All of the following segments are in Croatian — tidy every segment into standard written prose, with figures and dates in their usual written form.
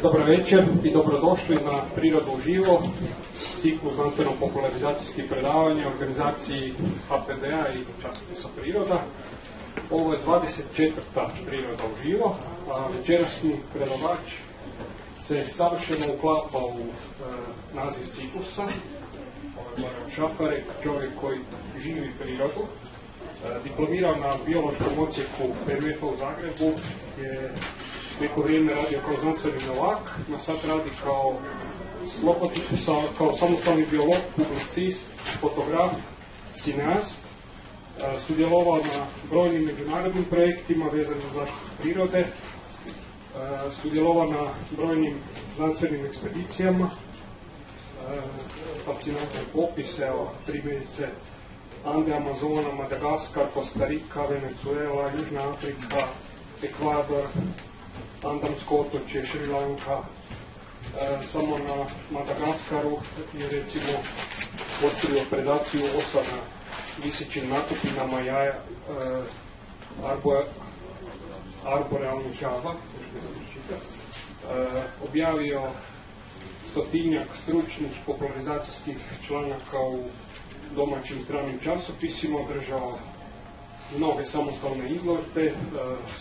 Dobar večer i dobrodošli na Prirodu uživo, ciklu znanstveno-popularizacijskih predavanja u organizaciji HPD-a i časopisa Priroda. Ovo je 24. Priroda uživo, a večerašnji predavač se savršeno uklapa u naziv ciklusa. Ovo je Goran Šafarek, čovjek koji živi prirodu. Diplomirao na biološkom odsjeku PMF-a u Zagrebu, je neko vrijeme radio kao znanstveni novak, no sad radi kao samostalni biolog, publicist, fotograf, cineast. Sudjelovao na brojnim međunarodnim projektima vezanim za zaštitu prirode, sudjelovao na brojnim znanstvenim ekspedicijama, fascinantne popise, primjerice Ande, Amazona, Madagaskar, Kostarika, Venezuela, Južna Afrika, Ekvador, Andamsko otočje, Šri Lanka. Samo na Madagaskaru je recimo otkrio predaciju osa na visićim nakupinama jaja arborealnih žaba, objavio 100-tinjak stručnih popularizacijskih članaka u domaćim stranim časopisima, održao mnoge samostalne izložbe,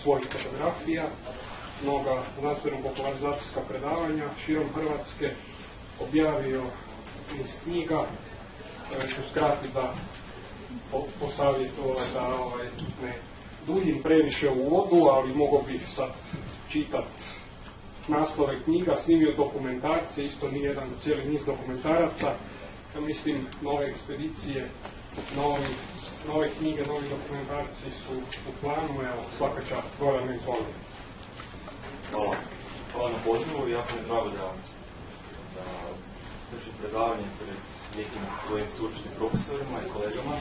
svojih fotografija, mnoga znanstveno-popularizacijska predavanja širom Hrvatske, objavio iz knjiga. Ću skratiti da posavjetu da ne duljim previše u uvodu, ali mogao bih sad čitat naslove knjiga, snimio dokumentarce, isto nije jedan cijeli niz dokumentaraca. Ja mislim, nove ekspedicije, nove knjige, novi dokumentarci su u planu, evo, svaka čast, Goran me izvolio. Hvala na pozivu, jako mi je drago da držim predavanje pred nekim svojim sveučilišnim profesorima i kolegama.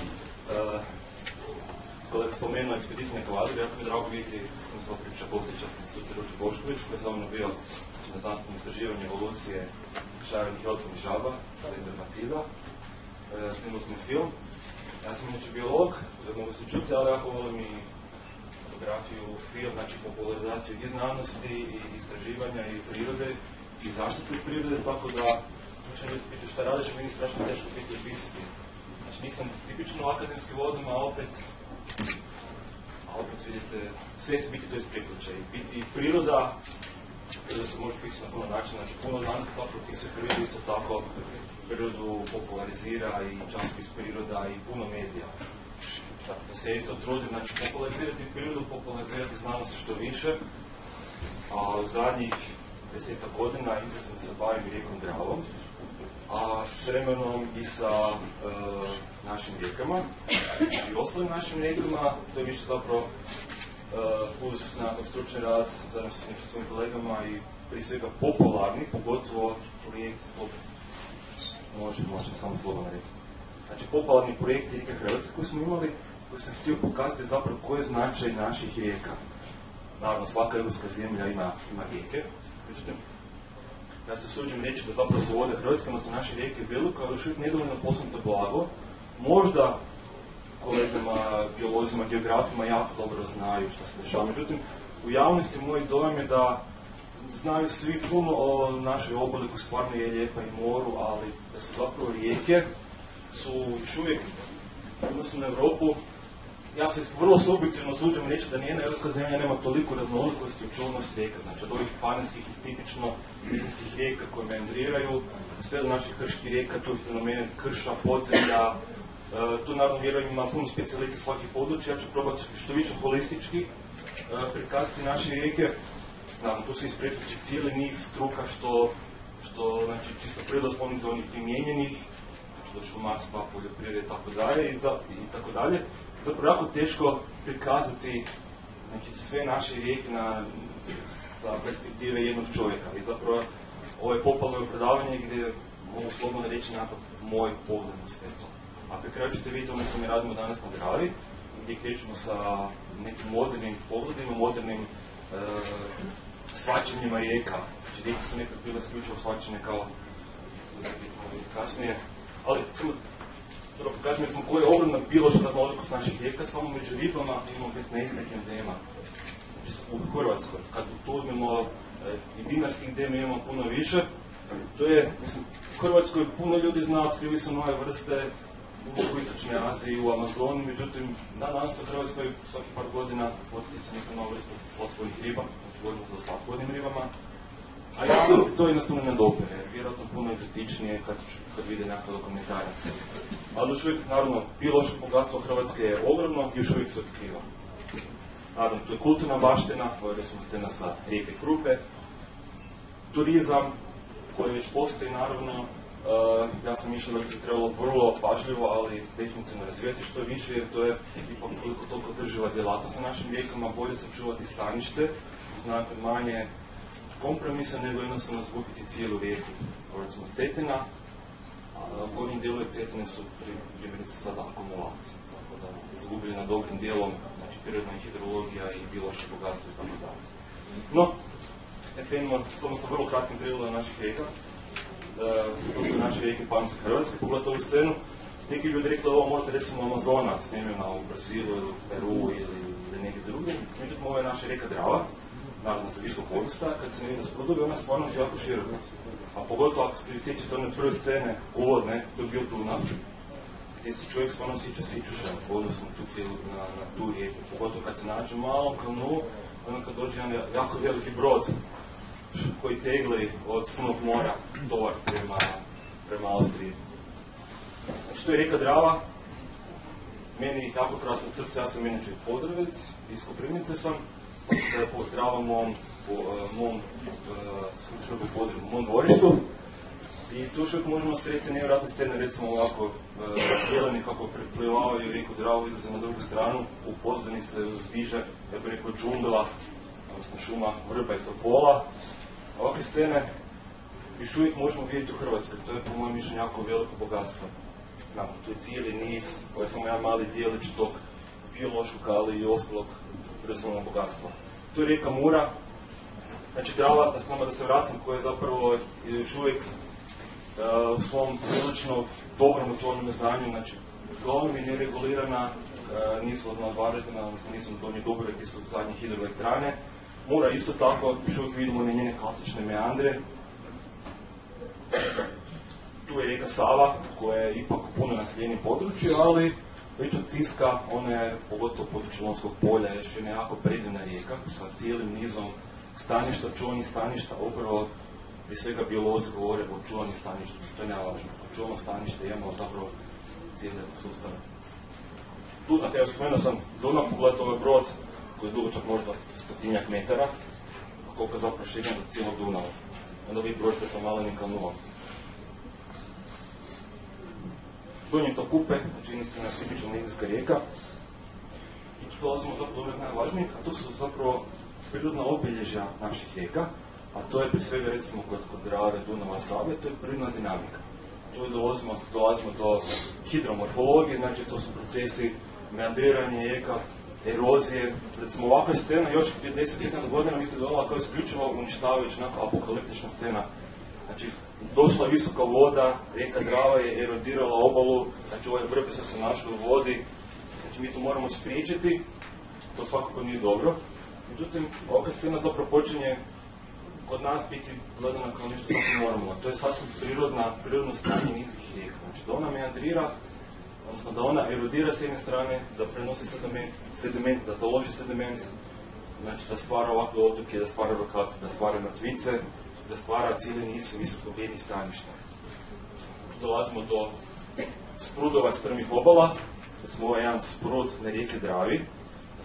Kolega spomenuo ekspediciju na Ekvador, jako mi je drago vidjeti, to priča Bostića Suter Ruči Bošković, koji je sa mnom bio na znanstvenom istraživanju evolucije šarenih i otvornih žaba, dermatida. Snimali smo film. Ja sam inače biolog, mogu se čuti, ali jako volim i fotografiju, film, znači popularizaciju i znanosti, i istraživanja, i prirode, i zaštitu prirode, tako da će mi biti šta radiš, meni je strašno teško biti opisati. Znači nisam tipično u akademskim vodama, a opet vidite, sve se biti to ispreključaj. Biti priroda, da se može pisati na puno načina, znači puno znanstva propisuje prirodu, isto tako prirodu popularizira i časopis Priroda i puno medija. Tako da se isto trudim, znači popularizirati prirodu, popularizirati znanost što više, a u zadnjih 10 godina intenzivno se bavim rijekom Dravom, a s vremenom i sa našim rijekama i ostalim našim rijekama, to je više zapravo uz nekakav stručni rad zajedno sa nekim svojim kolegama i prije svega popularni, pogotovo projekt može, samo slobodno reći. Znači, popularni projekt Rijeke Hrvatske koji smo imali, koji sam htio pokazati zapravo koji je značaj naših rijeka. Naravno, svaka europska zemlja ima rijeke, međutim, ja se suđem reći da zapravo su vode Hrvatske, odnosno naše rijeke veliko, ali još uvijek nedovoljno poznato blago. Možda kolegama, biolozima, geografima jako dobro znaju što se dešava. Međutim, u javnosti moj dojam je da znaju svi puno o našoj obali koja stvarno je lijepa i moru, ali da su zapravo rijeke su još uvijek, odnosno na Europu, ja se vrlo subjektivno suđem reći da nijedna europska zemlja nema toliko raznolikosti u čuvnosti rijeka, znači od ovih panenskih i tipično nizinskih rijeka koje meandriraju, sve do naših krških rijeka, tu je fenomen krša, podzemlja, tu naravno vjerujem ima puno specijalista svakih područja, ja ću probati što više holistički prikazati naše rijeke. Naravno, tu se isprepliče cijeli niz struka što znači, čisto prirodoslovnih do onih primijenjenih, znači do šumarstva, poljoprivrede i tako dalje. Zapravo jako teško prikazati znači, sve naše rijeke sa perspektive jednog čovjeka. I zapravo ovo je popularno predavanje gdje mogu slobodno reći nekakav moj pogled na sve to. A pri kraju ćete vidjeti ono što mi radimo danas na Dravi, gdje krećemo sa nekim modernim pogledima, modernim shvaćanjima rijeka. Znači, rijeke su nekad bile isključivo shvaćanje kao kasnije, ali samo pokažem recimo koja je ogromna biološka raznolikost naših rijeka, samo među ribama imamo 15 endema. Znači, u Hrvatskoj, kad tu uzmemo i dinarskih gdje mi imamo puno više. To je, mislim, u Hrvatskoj puno ljudi zna, otkrili su nove vrste u Istočnoj Aziji, u Amazonu, međutim, danas u Hrvatskoj svaki par godina otkri se neka nova vrsta slatkovodnih riba, znači govorimo o slatkovodnim ribama, a javnosti to jednostavno ne dopere, jer vjerojatno puno egzotičnije kad vide nekakav dokumentarac. Ali još uvijek, naravno, biološko bogatstvo Hrvatske je ogromno i još uvijek se otkriva. Naravno, to je kulturna baština, ovo je recimo scena sa rijeke Krupe, turizam koji već postoji, naravno, ja sam mišljeno da bi se trebalo vrlo pažljivo, ali definitivno razvijati što više, jer to je ipak koliko toliko drživa djelatnost na našim rijekama, bolje sačuvati stanište, znate manje kompromisa nego jednostavno zgubiti cijelu rijeku. Recimo Cetina, a u gornjem dijelu Cetine su primjerice sada akumulacije, tako da izgubili na dobrim dijelom, znači prirodna hidrologija i biološko bogatstvo i tako dalje. No, krenimo samo sa vrlo kratkim pregledom naših rijeka. To su naše rijeke Panonske Hrvatske, pogledajte ovu scenu. Neki ljudi rekli da ovo možete recimo Amazona snimljena u Brazilu ili u Peru ili negdje drugdje. Međutim, ovo je naša rijeka Drava, naravno sa visokog vodosta, kad se ne vidi sprudovi, ona je stvarno jako široka. A pogotovo ako ste vi sjećate one prve scene uvodne, to je bio Dunav, gdje se čovjek stvarno sjeća sićuša u odnosu na tu cijelu, na tu rijeku. Pogotovo kad se nađe malo kanu, ono kad dođe jedan jako veliki brod koji tegli od Crnog mora tovar prema Austriji. Znači, to je rijeka Drava, meni jako krasno srce, ja sam inače Podravec, iz Koprivnice sam, da je Drava mom dvorištu. I tu što možemo sresti nevjerojatne scene, recimo ovako, jeleni kako preplivavaju rijeku Dravu, izlaze na drugu stranu, u pozadini se zviže, ja bih rekao, džungla, odnosno šuma, vrba i topola. Ovakve scene još uvijek možemo vidjeti u Hrvatskoj, to je po mojem mišljenju jako veliko bogatstvo. Tu je cijeli niz, ovo je samo jedan mali dijelić tog biološkog, ali i ostalog prirodnog bogatstva. Tu je rijeka Mura, znači Drava, da se vratim, koja je zapravo još uvijek u svom prilično dobrom očuvanom znanju, znači uglavnom je neregulirana, nisu odmah Varaždina, odnosno nisu na Donji Dubrovnik, su zadnje hidroelektrane. Mura isto tako, još uvijek vidimo na njene klasične meandre. Tu je rijeka Sava, koja je ipak u puno naseljenim području, ali već od Siska, ona je pogotovo području Lonskog polja, još je jako predivna rijeka sa cijelim nizom staništa, čuvanih staništa, upravo prije svega biolozi govore o čuvanih staništa, to je najvažnije. O čuvanom stanište imamo zapravo cijele sustave. Dunav, evo spomenuo sam Dunav, pogledajte ovaj brod koji je dugočak možda 100-tinjak metara, a koliko je zapravo širen od cijelog Dunava. Onda vi prođete sa malenim kanuom. Donje to Kupe, znači jednostavna tipična nizijska rijeka. I tu dolazimo zapravo do najvažnijih, a to su zapravo prirodna obilježja naših rijeka, a to je prije svega recimo kod Drave, Dunava, Save, to je prirodna dinamika. Tu dolazimo do hidromorfologije, znači to su procesi meandriranja rijeka, erozije. Recimo ovakva scena još prije 10-15 godina mi se dodala kao isključivo uništavajuća onako apokaliptična scena. Znači, došla visoka voda, rijeka Drava je erodirala obalu, znači ove vrbe su se našle u vodi, znači mi to moramo spriječiti, to svakako nije dobro. Međutim, ovakva scena zapravo počinje kod nas biti gledana kao nešto sasvim normalno. To je sasvim prirodno stanje nizih rijeka. Znači da ona meandrira, odnosno da ona erodira s jedne strane, da prenosi sediment, da taloži sediment, znači da stvara ovakve otoke, da stvara rokace, da stvara mrtvice, da stvara cijeli niz visokogrijednih staništa. Dolazimo do sprudova strmih obala, recimo ovo je jedan sprud na rijeci Dravi,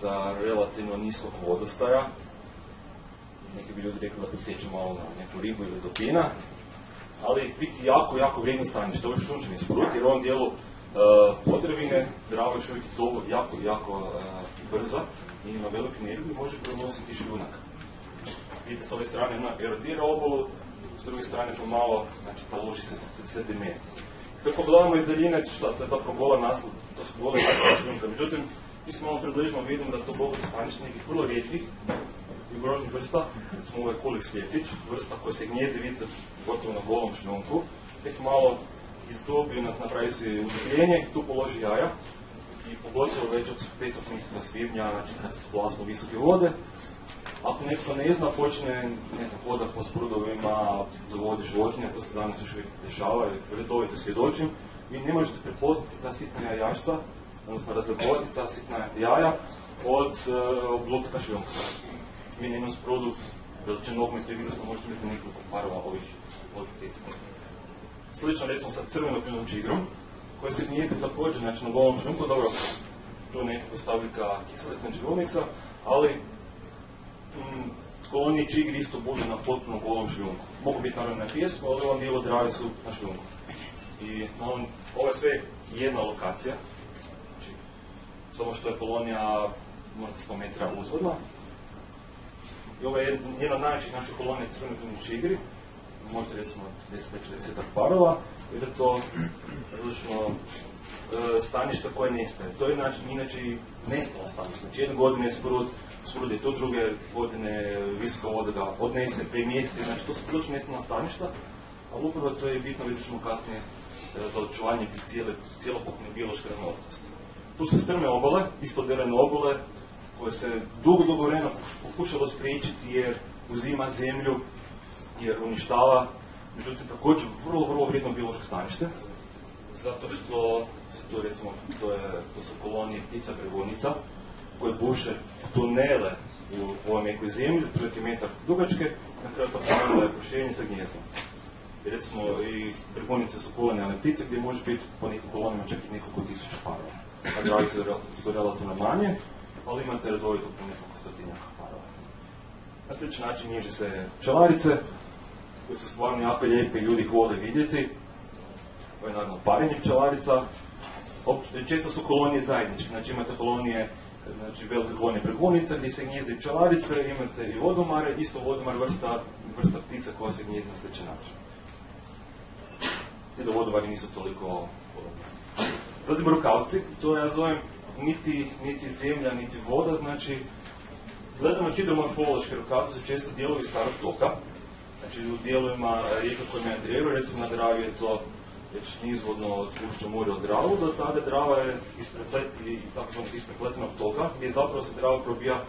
za relativno niskog vodostaja. Neki bi ljudi rekli da podsjeća malo na neku ribu ili dupina, ali biti jako vrijedno stanište. Ovo je šunčani sprud, jer u ovom dijelu Podravine Drava još uvijek jako brza i ima veliku energiju i može prenositi šljunak. Vidite, s ove strane ona erodira obalu, s druge strane pomalo, znači taloži se sediment. Kako gledamo iz daljine, to je zapravo gola naslov, to su gole naslov šljunka. Međutim, mi se malo približimo, vidimo da to bogato stanište nekih vrlo rijetkih i ugroženih vrsta, recimo ovo je kulik sljetić, vrsta koja se gnjezdi, vidite, gotovo na golom šljunku, tek malo izdobi, napravi se udupljenje, tu položi jaja i pogotovo već od 5. mjeseca svibnja, znači kad se splasnu visoke vode, Ako netko ne zna, počne hodat po sprudovima, dovodi životinja, to se danas još uvijek dešava, redovito svjedočim, vi ne možete prepoznati ta sitna jajašca, odnosno razlikovati ta sitna jaja od blutaka šljunka. Mi na jednom sprudu, veličine nogometnog igrališta, možete biti nekoliko parova ovih ptica. Slično recimo sa crveno-križnom čigrom, koja se gnijezdi također, znači na golom šljunku, dobro, tu je nekako stavljika kiselesna čigrunica, ali kolonije čigri isto budu na potpuno golom šljunku. Mogu biti naravno na pijesku, ali ovom dijelu Drave su na šljunku. I ovo je sve jedna lokacija, znači, samo što je kolonija možda 100 metara uzvodna. I ovo je jedna od najvećih naših kolonija crveno-križni čigri, možda recimo 10-40 parova, i da to prilično staništa koje nestaje. To je inače i nestalo stanište. Znači jedne godine je sprud je to, druge godine visoka voda ga odnese, premjesti, znači to su prilično nestala staništa, ali upravo to je bitno, vidjet ćemo kasnije, za očuvanje cijelokupne biološke raznolikosti. Tu su strme obale, istoderene obale, koje se dugo vremena pokušalo spriječiti jer uzima zemlju, jer uništava, međutim također vrlo vrijedno biološko stanište, zato što se tu recimo, to su kolonije ptica bregunica, koje buše tunele u ovoj nekoj zemlji, otprilike metar dugačke, na kraju to ponavlja proširenje sa gnjezdom. I recimo i bregunice su kolonijalne ptice gdje može biti po nekim kolonijama čak i nekoliko tisuća parova. Na Dravi su relativno manje, ali imate redovito po nekoliko stotinjaka parova. Na sličan način nježe se pčelarice, koje su stvarno jako lijepe i ljudi ih vole vidjeti. Ovo je naravno parenje pčelarica. Često su kolonije zajedničke, znači imate kolonije, znači velike kolonije bregunica gdje se gnjezde pčelarice, imate i vodomare, isto vodomar vrsta ptica koja se gnjezde na sličan način. Ti da vodomari nisu toliko podobni. Zatim rukavci, to ja zovem niti zemlja, niti voda, znači gledano hidromorfološke rukavci su često dijelovi starog toka, znači u dijelovima rijeka koje meandriraju, recimo na Dravi je to već nizvodno tpušće more od Dravu, do tada Drava je isprepletenog toka, gdje zapravo se Drava probija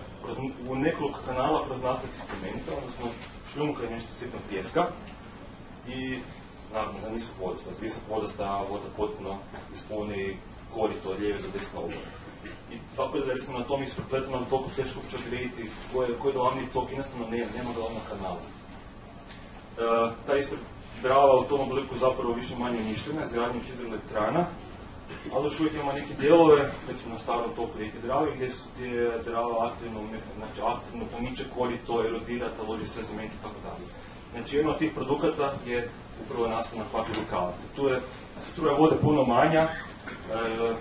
u nekoliko kanala kroz nastavke sedimenta, odnosno šljunka i nešto sitnog pijeska. I naravno za visok vodostaj. Za visok vodostaj voda potpuno ispuni korito od lijeve do desne obale. I tako da recimo na tom isprepletenom toku teško će odrediti koji je glavni tok, jednostavno nema glavnog kanala. Ta ispred Drava u tom obliku zapravo više manje uništena, izgradnjom hidroelektrana, ali još uvijek imamo neke dijelove, recimo na starom toku rijeke Drave, gdje Drava aktivno pomiče korito, erodira, taloži sediment i tako dalje. Znači jedna od tih produkata je upravo nastanak ovakvih rukavaca. Tu je struja vode puno manja,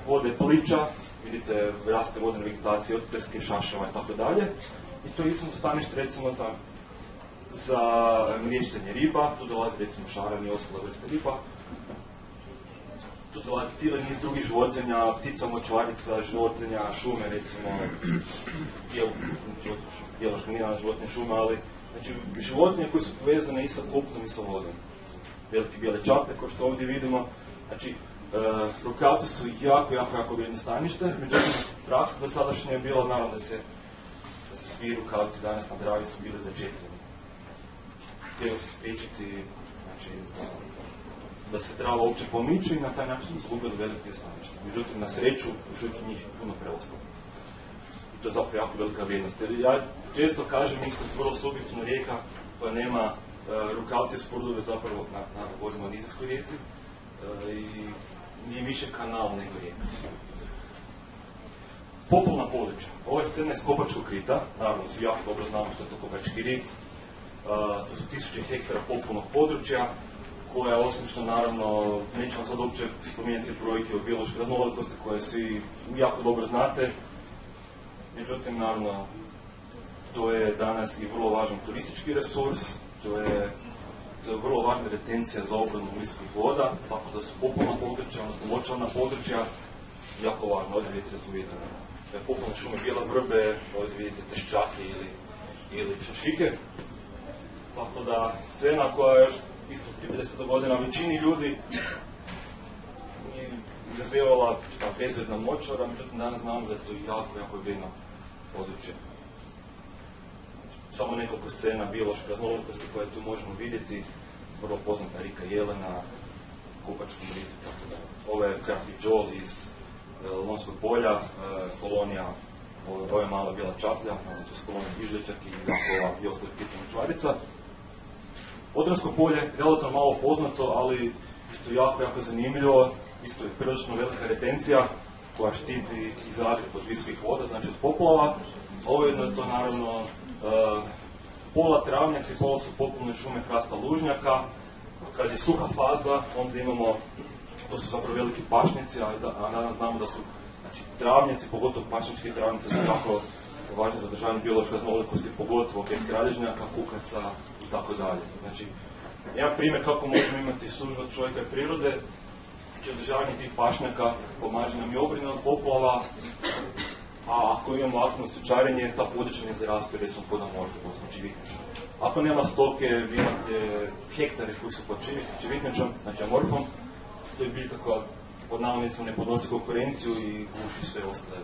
vode pliča, vidite raste vodene vegetacije od trske, šašava i tako dalje. I to je isto stanište recimo za mriještenje riba, tu dolazi recimo šarani i ostale vrste riba. Tu dolazi cijeli niz drugih životinja, ptica, močvarica, životinja, šume recimo, biološka nije životinje šume, ali znači životinje koje su povezane i sa kopnom i sa vodom. Veliki bijele čape, kao što ovdje vidimo. Znači, rukavci su jako vrijedno stanište, međutim, praksa do sadašnje je bila naravno da se svi rukavci danas na Dravi su bili začepljeni. Htjelo se spriječiti, znači, da se Drava uopće pomiče i na taj način su izgubili veliki dio staništa. Međutim, na sreću, još uvijek njih puno preostalo. I to je zapravo jako velika vrijednost. Jer ja često kažem, mislim, vrlo subjektivno rijeka koja nema rukavce sprudove zapravo na govorimo o nizinskoj rijeci i nije više kanal nego rijeka. Popolna područja. Ova je scena iz Kopačkog rita, naravno svi jako dobro znamo što je to Kopački rit. To su 1000 hektara popolnog područja koja, osim što naravno, nećemo sad uopće spomenuti brojke o biološkoj raznolikosti koje svi jako dobro znate. Međutim, naravno, to je danas i vrlo važan turistički resurs, to je vrlo važna retencija za obranu visokih voda, tako da su popolna područja, odnosno močvarna područja, jako važno. Ovdje vidite razumijete popolne šume bijele vrbe, ovdje vidite teščake ili šašike. Tako da scena koja je još isto prije 50 godina većini ljudi izazivala bezvredna močvara, međutim danas znamo da je to jako vrijedno područje. samo nekoliko scena biološke raznolikosti koje tu možemo vidjeti. Vrlo poznata rijeka Jelena, Kupačkom ritu, tako da. Ovo je kratki džol iz Lonskog polja, kolonija, ovo je mala bijela čaplja, to su kolonije Ižlječak i Jakova i ostalih ptica močvarica. Odransko polje, relativno malo poznato, ali isto jako zanimljivo, isto je prilično velika retencija koja štiti i Zagreb od visokih voda, znači od poplava. Ujedno je to naravno pola travnjaci, pola su popolne šume hrasta lužnjaka. Kad je suha faza, onda imamo, to su zapravo veliki pašnjaci, a danas znamo da su travnjaci, pogotovo pašnjačke travnjaci, su tako važni za održavanje biološke raznolikosti, pogotovo bez kralježnjaka, kukaca i tako dalje. Znači, jedan primjer kako možemo imati suživot čovjeka i prirode, znači održavanje tih pašnjaka pomaže nam i obrana od poplava, a ako imamo aktivno stočarenje, ta područja ne zarastu recimo pod amorfom, znači vitnjačom. Ako nema stoke, vi imate hektare koji su pod vitnjačom, znači amorfom, to je biljka koja pod navodnicima ne podnosi konkurenciju i guši sve ostale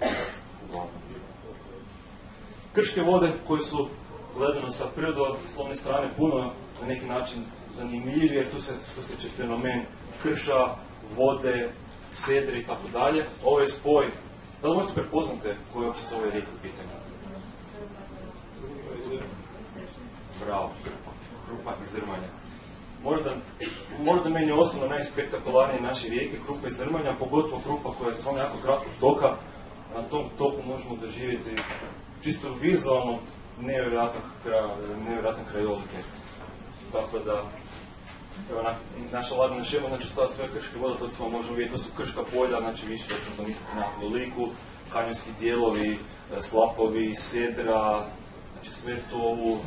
uglavnom. Krške vode koje su gledano sa prirodoslovne strane puno na neki način zanimljivije, jer tu se susreće fenomen krša, vode, sedre i tako dalje. Ovo je spoj. Da li možete prepoznati koje uopće su ove rijeke u pitanju? Bravo, Krupa i Zrmanja. Možda meni osobno najspektakularnije naše rijeke, Krupa i Zrmanja, pogotovo Krupa koja je stvarno jako kratkog toka. Na tom toku možemo doživjeti čisto vizualno nevjerojatne krajolike. Tako da, evo naša lagana šema, znači ta sve krške voda, to smo možemo vidjeti, to su krška polja, znači više ćemo zamisliti na liku, kanjonski dijelovi, slapovi, sedra, znači sve to u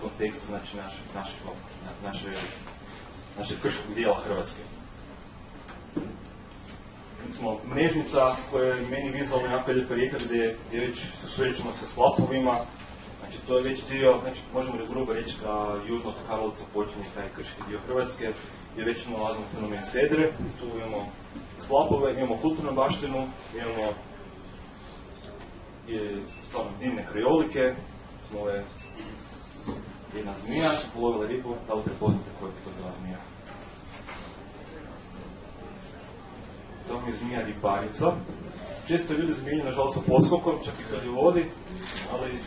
kontekstu znači, našeg krškog dijela Hrvatske. Recimo, Mrežnica, koja je meni vizualno jako lijepa rijeka gdje već se susrećemo sa slapovima, znači to je već dio, znači možemo da grubo reći da južno od Karlovca počinje taj krški dio Hrvatske, gdje već nalazimo fenomen sedre, tu imamo slapove, imamo kulturnu baštinu, imamo stvarno divne krajolike, ovo je jedna zmija, polovila ribu, da li prepoznate koja je to bila zmija? To mi je zmija ribarica. Često ljudi zmijenju, nažalost, sa poskokom, čak i kad je u vodi, ali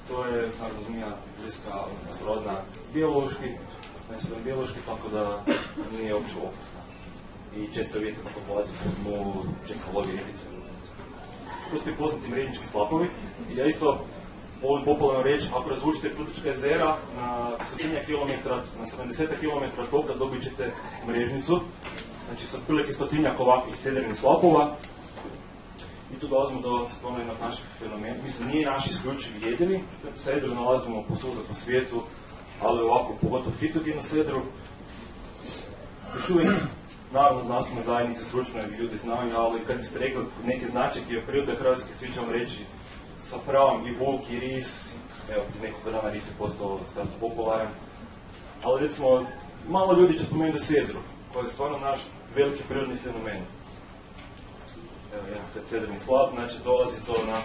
to je, naravno, zmija bliska, odnosno srodna biološki, tako da nije uopće opasna. I često vidite kako polazi u čekolovi ribice. Tu ste poznati mrežnički slapovi. I ja isto volim popularno reći, ako razvučite Plitvička jezera na 100 kilometra, na 70 km toka dobit ćete Mrežnicu. Znači sa prilike 100-tinjak ovakvih sedernih slapova. I tu dolazimo do stvarno jednog naših fenomena. Mislim, nije naš isključiv jedini. Sedru nalazimo posvuda po svijetu, ali ovako, pogotovo fitogenu sedru. Još uvijek, naravno, znanstvene zajednice, stručno ljudi znaju, ali kad biste rekli neke značajke o prirode Hrvatske, svi ćemo reći sa pravom i vuk i ris. Evo, nekog dana ris je postao strašno popularan. Ali recimo, malo ljudi će spomenuti sedru, koja je stvarno naš veliki prirodni fenomen. Evo, jedan sedrni slap, znači dolazi to od nas.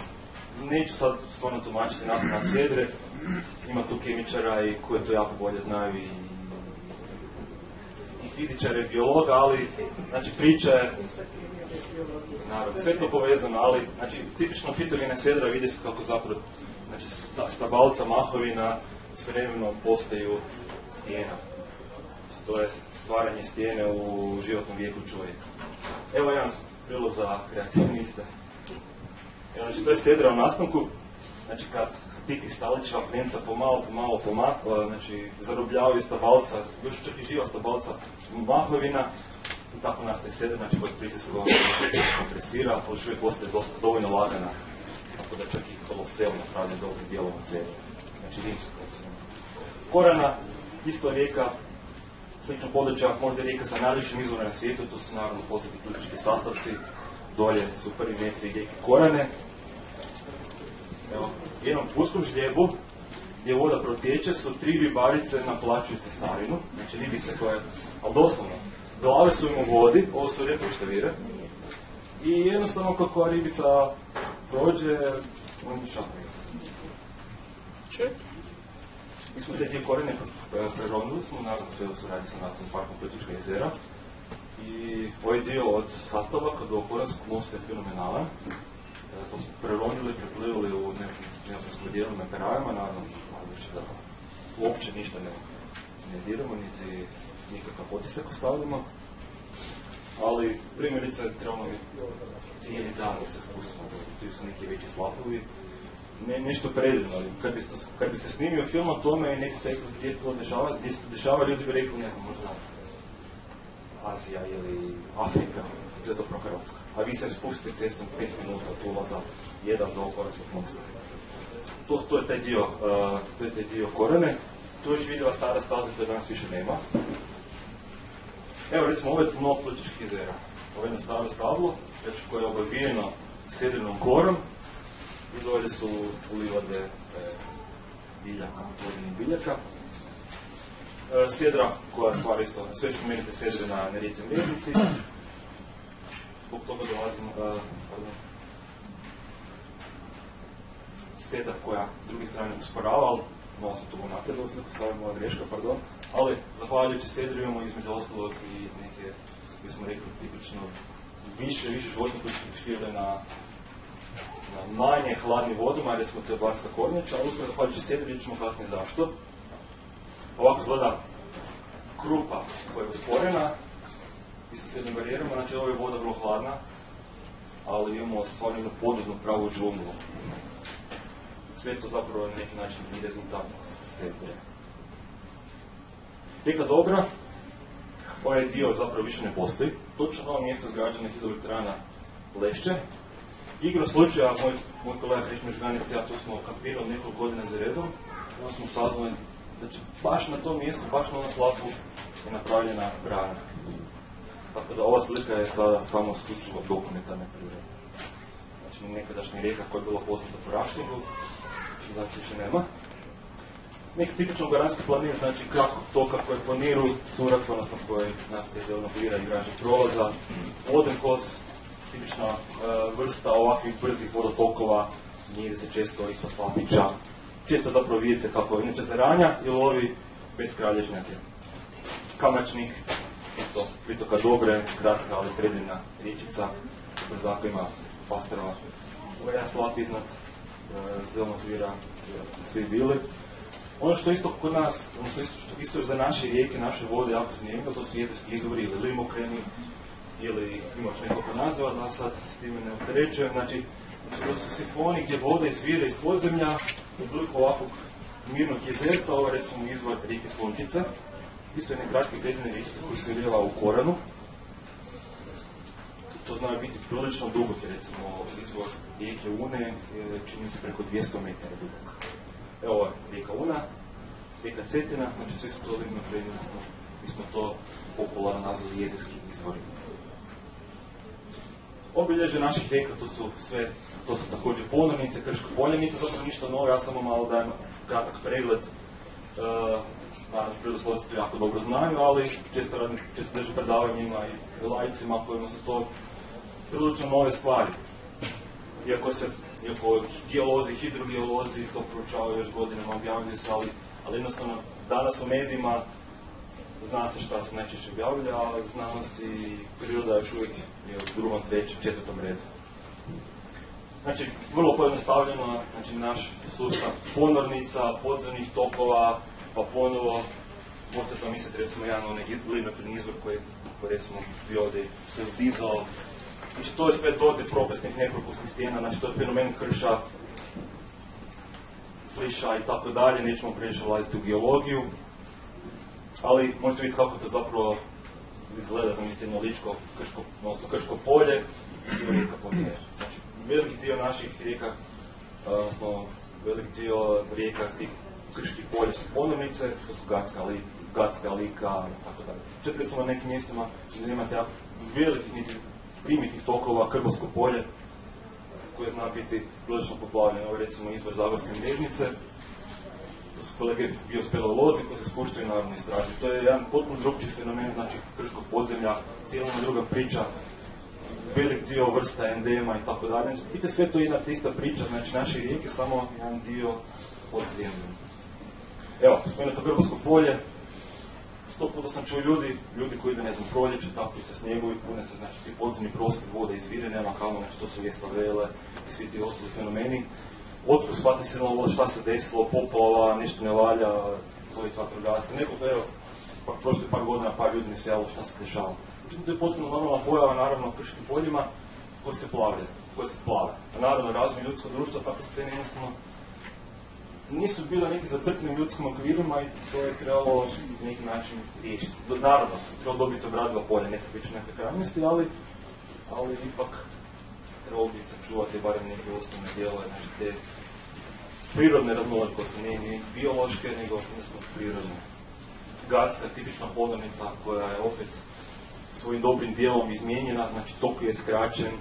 Neću sad stvarno tumačiti nas na sedre, ima tu kemičara i koji to jako bolje znaju i fizičara i biologa, ali znači priča je, naravno, sve to povezano, ali znači tipično fitogena sedra vidi se kako zapravo znači, stabalca mahovina s vremenom postaju stijena. To je stvaranje stijene u životnom vijeku čovjeka. Evo jedan prilog za kreativniste. Znači, to je sedra u nastanku, znači kad ti kristalići vapnenca pomalo, znači zarobljavaju stabalca, još čak i živa stabalca mahovina, i tako nastaje sedra, znači kod pritiskom kompresira, ali još uvijek postaje dovoljno lagana, tako da čak i koloseo napravlja dobri dijelom od sedra. Znači, rimska koloseo. Korana, isto rijeka, slično područja, možda je rijeka sa najljepšim izvorom na svijetu, to su naravno poznati Plitvički sastavci, dolje su prvi metri rijeke Korane. Evo, u jednom puskom žljebu gdje voda protječe su 3 ribarice naplaćuju cestarinu, znači ribice koje, ali doslovno, glave su im u vodi, ovo su repovište vire, i jednostavno kako ribica prođe, on je šapaju. područje? Mi smo te dvije korijene preronili smo, naravno sve u suradnji sa Nacionalnim parkom Plitvička jezera. I ovaj dio od sastavaka do Koranskog mosta je fenomenalan. To smo preronili, preplivali u nekim dijelima perajama, naravno, znači da uopće ništa ne diramo, niti nikakav otisak ostavljamo. Ali primjerice trebamo cijeli dan da se spustimo, tu su neki veći slapovi. Nešto predivno, kad bi se snimio film o tome i neki ste rekli gdje se to dešava, ljudi bi rekli, ne znam, možda Azija ili Afrika, to je zapravo Hrvatska. A vi se spustite cestom 5 minuta od ulaza jedan do Koranskog mosta. To je taj dio Korane. Tu još vidjela stara staza koje danas više nema. Evo recimo ovo je dno Plitvičkih jezera. Ovo je jedno staro stablo, koje je obavijeno sedrenom korom. I dolje su livade biljaka, vodenih biljaka. Sedra koja stvara isto, sve spomenite sedre na rijeci Mrednici. Zbog toga dolazimo, sedra koja s druge strane usporava, ali malo sam tu napredovao, neko stavim moja greška, ali zahvaljujući sedri imamo između ostalog i neke, bi smo rekli, tipično više životinje koji su škirili na manje hladnim vodama, recimo to je barska kornjača, ali upravo zahvaljujući sedri vidjet ćemo kasnije zašto. Ovako izgleda krupa koja je usporena, isto sednim barijerama, znači ovo je voda vrlo hladna, ali imamo stvarno jednu podvodnu pravu džunglu. Sve to zapravo je na neki način i rezultat sedre. Rijeka Dobra, ovaj dio zapravo više ne postoji. Točno ovo mjesto zgrađenih hidroelektrana Lešće. Igrom slučaja, moj kolega Krešimir Žganic i ja tu smo kampirali nekoliko godina za redom. Onda smo saznali da će baš na tom mjestu, baš na onom slapu je napravljena brana. Tako da ova slika je sada samo isključivo dokumentarne prirode. Znači nekadašnja rijeka koja je bila poznata po raftingu, znači više nema. Neki tipično goranski planir, znači kratkog toka koji je po Niru, curak, odnosno koji nastaje iz zelenog lira i gražeg prolaza, vodenkos, tipična vrsta ovakvih brzih vodotokova, njih se često ispod Slapića. Često zapravo vidite kako inače zaranja ili ovi bez kralježnjake. Kamačnih, isto pritoka Dobre, kratka ali predivna riječica, brzako ima pastrava. Ovo je jedan slap iznad zelenog lira, svi bili. Ono što isto kod nas, ono što isto za naše rijeke, naše vode jako zanimljivo, to su jezerski izvori ili limokreni, ili imaš nekoliko naziva, da sad s time ne opterećujem. Znači, to su sifoni gdje voda izvire iz podzemlja, u bliku ovakvog mirnog jezerca, ovo je recimo izvor rijeke Slunčica. Isto je nekratke predivne riječice koji se ilijeva u Koranu. To znaju biti prilično dubok, recimo izvor rijeke Une, čini se preko 200 metara dubok. Evo ovo je rijeka Una, rijeka Cetina, znači sve su to limno predivno, mi smo to popularno nazvali jezerski izvori. Obilježje naših rijeka, to su također ponornice, Krško polje, nije to zapravo ništa novo, ja samo malo dajem kratak pregled. Naravno, prirodoslovci to jako dobro znaju, ali često drže predavanjima i lajcima kojima su to prilično nove stvari. Iako geolozi, hidrogeolozi to proučavaju još godinama, objavljaju se, ali jednostavno danas u medijima zna se šta se najčešće objavlja, a znanost i priroda još uvijek je u drugom, trećem, četvrtom redu. Znači, vrlo pojednostavljeno, znači naš sustav ponornica, podzemnih tokova, pa ponovo, možete zamisliti recimo jedan onaj limnokreni izvor koji recimo bi ovdje se uzdizao. Znači, to je sve dodir propusnih nepropusnih stijena, znači to je fenomen krša, fliša i tako dalje, nećemo previše ulaziti u geologiju, ali možete vidjeti kako to zapravo izgleda, zamislite jedno ličko, krško polje i rijeka Pomije. Znači, veliki dio naših rijeka, odnosno veliki dio rijeka tih krških polja su ponornice, to su Gatska, Lika i tako dalje. Četiri su na nekim mjestima gdje nemate jako velikih niti primitnih tokova, Krbovsko polje, koje zna biti prilično poplavljeno. Ovo je recimo izvor Zagorske Mrežnice, to su kolege biospeleolozi koji se spuštaju i naravno istražuju. To je jedan potpuno drugčiji fenomen, znači krškog podzemlja, cijela druga priča, velik dio vrsta endema i tako dalje. Vidite, sve to je jedna ista priča, znači naše rijeke samo jedan dio pod zemljom. Evo, spomenuto Grbasko polje, 100 puta sam čuo ljudi koji idu, ne znam, proljeće, tako i sa snijegu i pune se, znači, ti podzemni prostor vode izvire, nema kamo, znači, to su Gestavele i svi ti ostali fenomeni. Otkud shvati se šta se desilo, poplava, nešto ne valja, to je vatrogasci. Nekako, evo, prošli par godina, par ljudi mi se javilo šta se dešava. Međutim, to je potpuno normalna pojava, naravno, u krškim poljima koje se plave. A naravno, razvoj ljudskog društva, takve scene jednostavno nisu bile neki zacrtani ljudskim okvirima i to je trebalo na neki način riješiti. Naravno, trebalo dobiti obradiva polja, nekakve krajnosti, ali ipak trebalo bi sačuvati barem neke osnovne dijelove, znači te prirodne raznolikosti, ne biološke, nego jednostavno prirodne. Gatska, tipična podornica koja je opet svojim dobrim dijelom izmijenjena, znači tok je skraćen,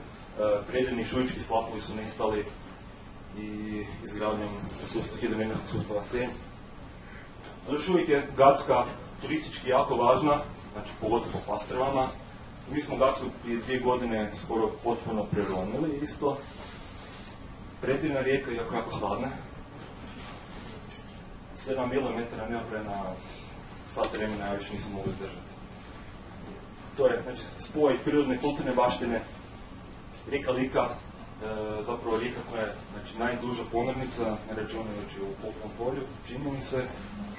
predivni šujički slapovi su nestali i izgradnjom hidroenergetskog sustava Senj. Ali još uvijek je Gatska turistički jako važna, znači pogotovo po Pastrvama. Mi smo Gatsku prije 2 godine skoro potpuno preronili isto. Predivna rijeka, jako hladna. 7 mm neoprena sat vremena ja više nisam mogu izdržati. To je, znači, spoj prirodne kulturne baštine, rijeka Lika, zapravo rijeka koja je, znači, najduža ponornica, ne računajući u Popnom polju, čini mi se.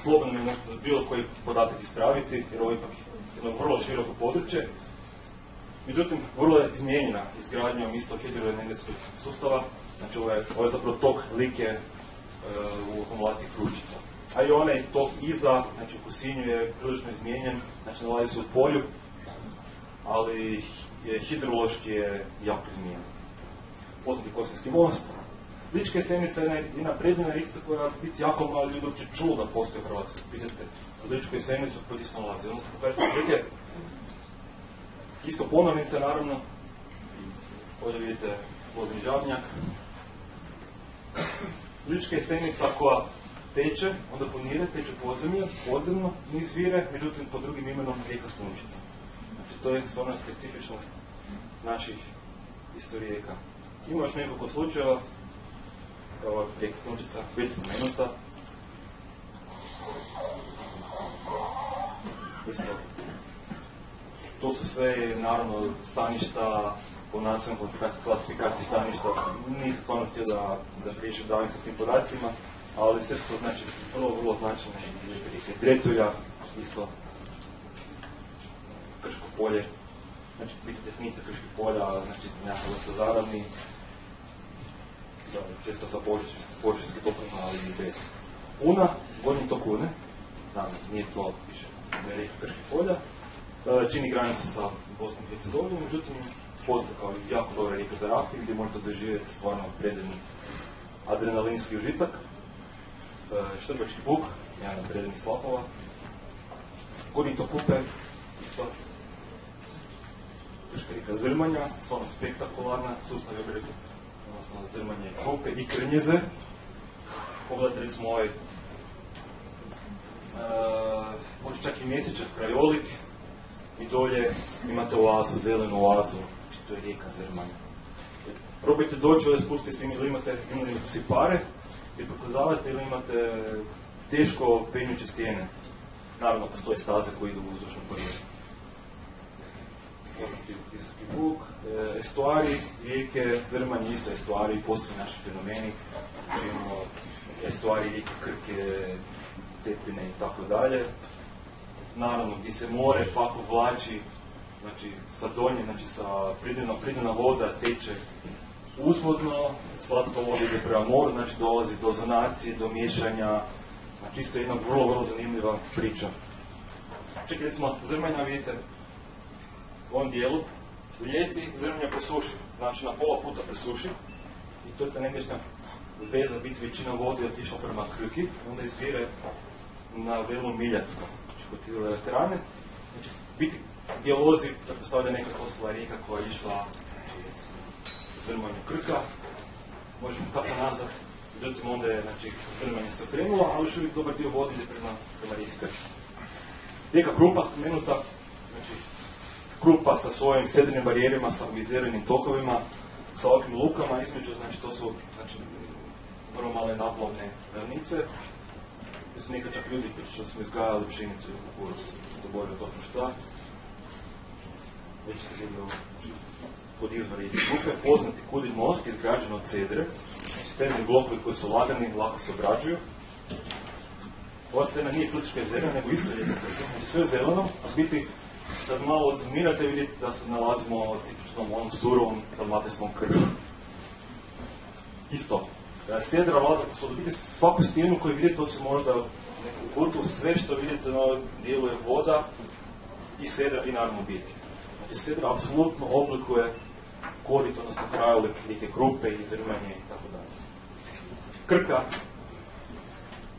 Slobodno mi možete bilo koji podatak ispraviti, jer ovo je ipak jedno vrlo široko područje. Međutim, vrlo je izmijenjena izgradnjom isto hidroenergetskog sustava, znači ovo je zapravo tok Like u akumulaciji Kručica. A i onaj tok iza, znači u Kosinju je prilično izmijenjen, znači nalazi se u polju, ali hidrološki je jako izmijenjen. Poznati Kosinjski most. Lička Jesenica je jedna predivna riječica koja biti jako malo ljudi uopće čulo da postoji u Hrvatskoj. Vidite, za Ličku Jesenicu koji se nalazi. Odnosno, pokažete slike, isto ponornice, naravno. Ovdje vidite vodni žabnjak. Lička Jesenica koja teče, onda ponire, teče podzemno, niz vire, međutim pod drugim imenom rijeka Stunčica. Znači, to je stvarno specifičnost naših isto rijeka. Ima još nekoliko slučajeva, kao rijeka Stunčica, već spomenuta. To su sve, naravno, staništa po nacionalnoj klasifikaciji staništa. Nisam stvarno htio da pričam davim sa tim podacima, ali sve su to, znači, vrlo značajne rijeke. Dretulja, isto, Krško polje, znači, biti definicija Krških polja, znači, nekako vrsta zaravni, često sa površinskim tokovima, ali i bez. Una, gornji tok Une, naravno, nije to više rijeka Krških polja, čini granicu sa Bosnom i Hercegovinom, međutim, postoji kao jako dobra rijeka za rafting, gdje možete doživjeti stvarno predivni adrenalinski užitak. Štrbački buk, jedan od predivnih slapova. Gornji tok Kupe, isto. Krška rijeka Zrmanja, stvarno spektakularna, sustav je rekao, odnosno Zrmanje Kupe i Krnjeze. Pogledajte recimo ovaj, može čak i mjesečev krajolik, i dolje imate oazu, zelenu oazu, znači to je rijeka Zrmanja. Probajte doći, ovdje spustite se ili imate si pare, i pokazavate ili imate teško penjuće stijene. Naravno, postoje staze koje idu u uzdušnom korijeru. Visoki buk, estuari, rijeke Zrmanje, isto estuari, postoje naši fenomeni. Imamo estuari, rijeke Krke, Cepine i tako dalje. Naravno, gdje se more pak vlači, znači sa donje, znači sa pridana voda teče uzvodno, slatka voda ide prema moru, znači dolazi do zonacije, do miješanja, znači isto jedna vrlo zanimljiva priča. Čekaj, recimo, Zrmanja, vidite, u ovom dijelu, u ljeti Zrmanja presuši, znači na pola puta presuši, i to je ta negdješnja veza, biti većina vode otišla prema Krki, onda izvire na velu Miljacka. Kod hidroelektrane, znači biti geolozi pretpostavlja neka ostala rijeka koja je išla, znači, Zrmanje Krka, možemo tako nazvat, međutim onda je, znači, Zrmanje se okrenula, ali još uvijek dobar dio vode ide prema rijeci Krka. Rijeka Krupa spomenuta, znači Krupa sa svojim sedrenim barijerima, sa viziranim tokovima, sa ovakvim lukama između, znači to su, znači, prvo male naplavne ravnice, gdje su nekad čak ljudi pričali da smo izgajali pšenicu ili kukuruz, zaboravio točno šta. Već ste vidjeli kod izvora i grupe, poznati Kudin most, izgrađen od cedre, steni blokovi koji su lagani, lako se obrađuju. Ova scena nije Plitvička jezera, nego isto je znači sve zeleno, a biti kad malo odzoomirate vidite da se nalazimo u tipičnom onom surovom dalmatinskom kršu. Isto, sjedra vlada, su vidite svaku stijenu koju vidite, osim možda neku kutu, sve što vidite na dijelu je voda i sedra i naravno bitke. Znači sedra apsolutno oblikuje korit, odnosno krajolik neke grupe, izrmanje i tako dalje. Krka,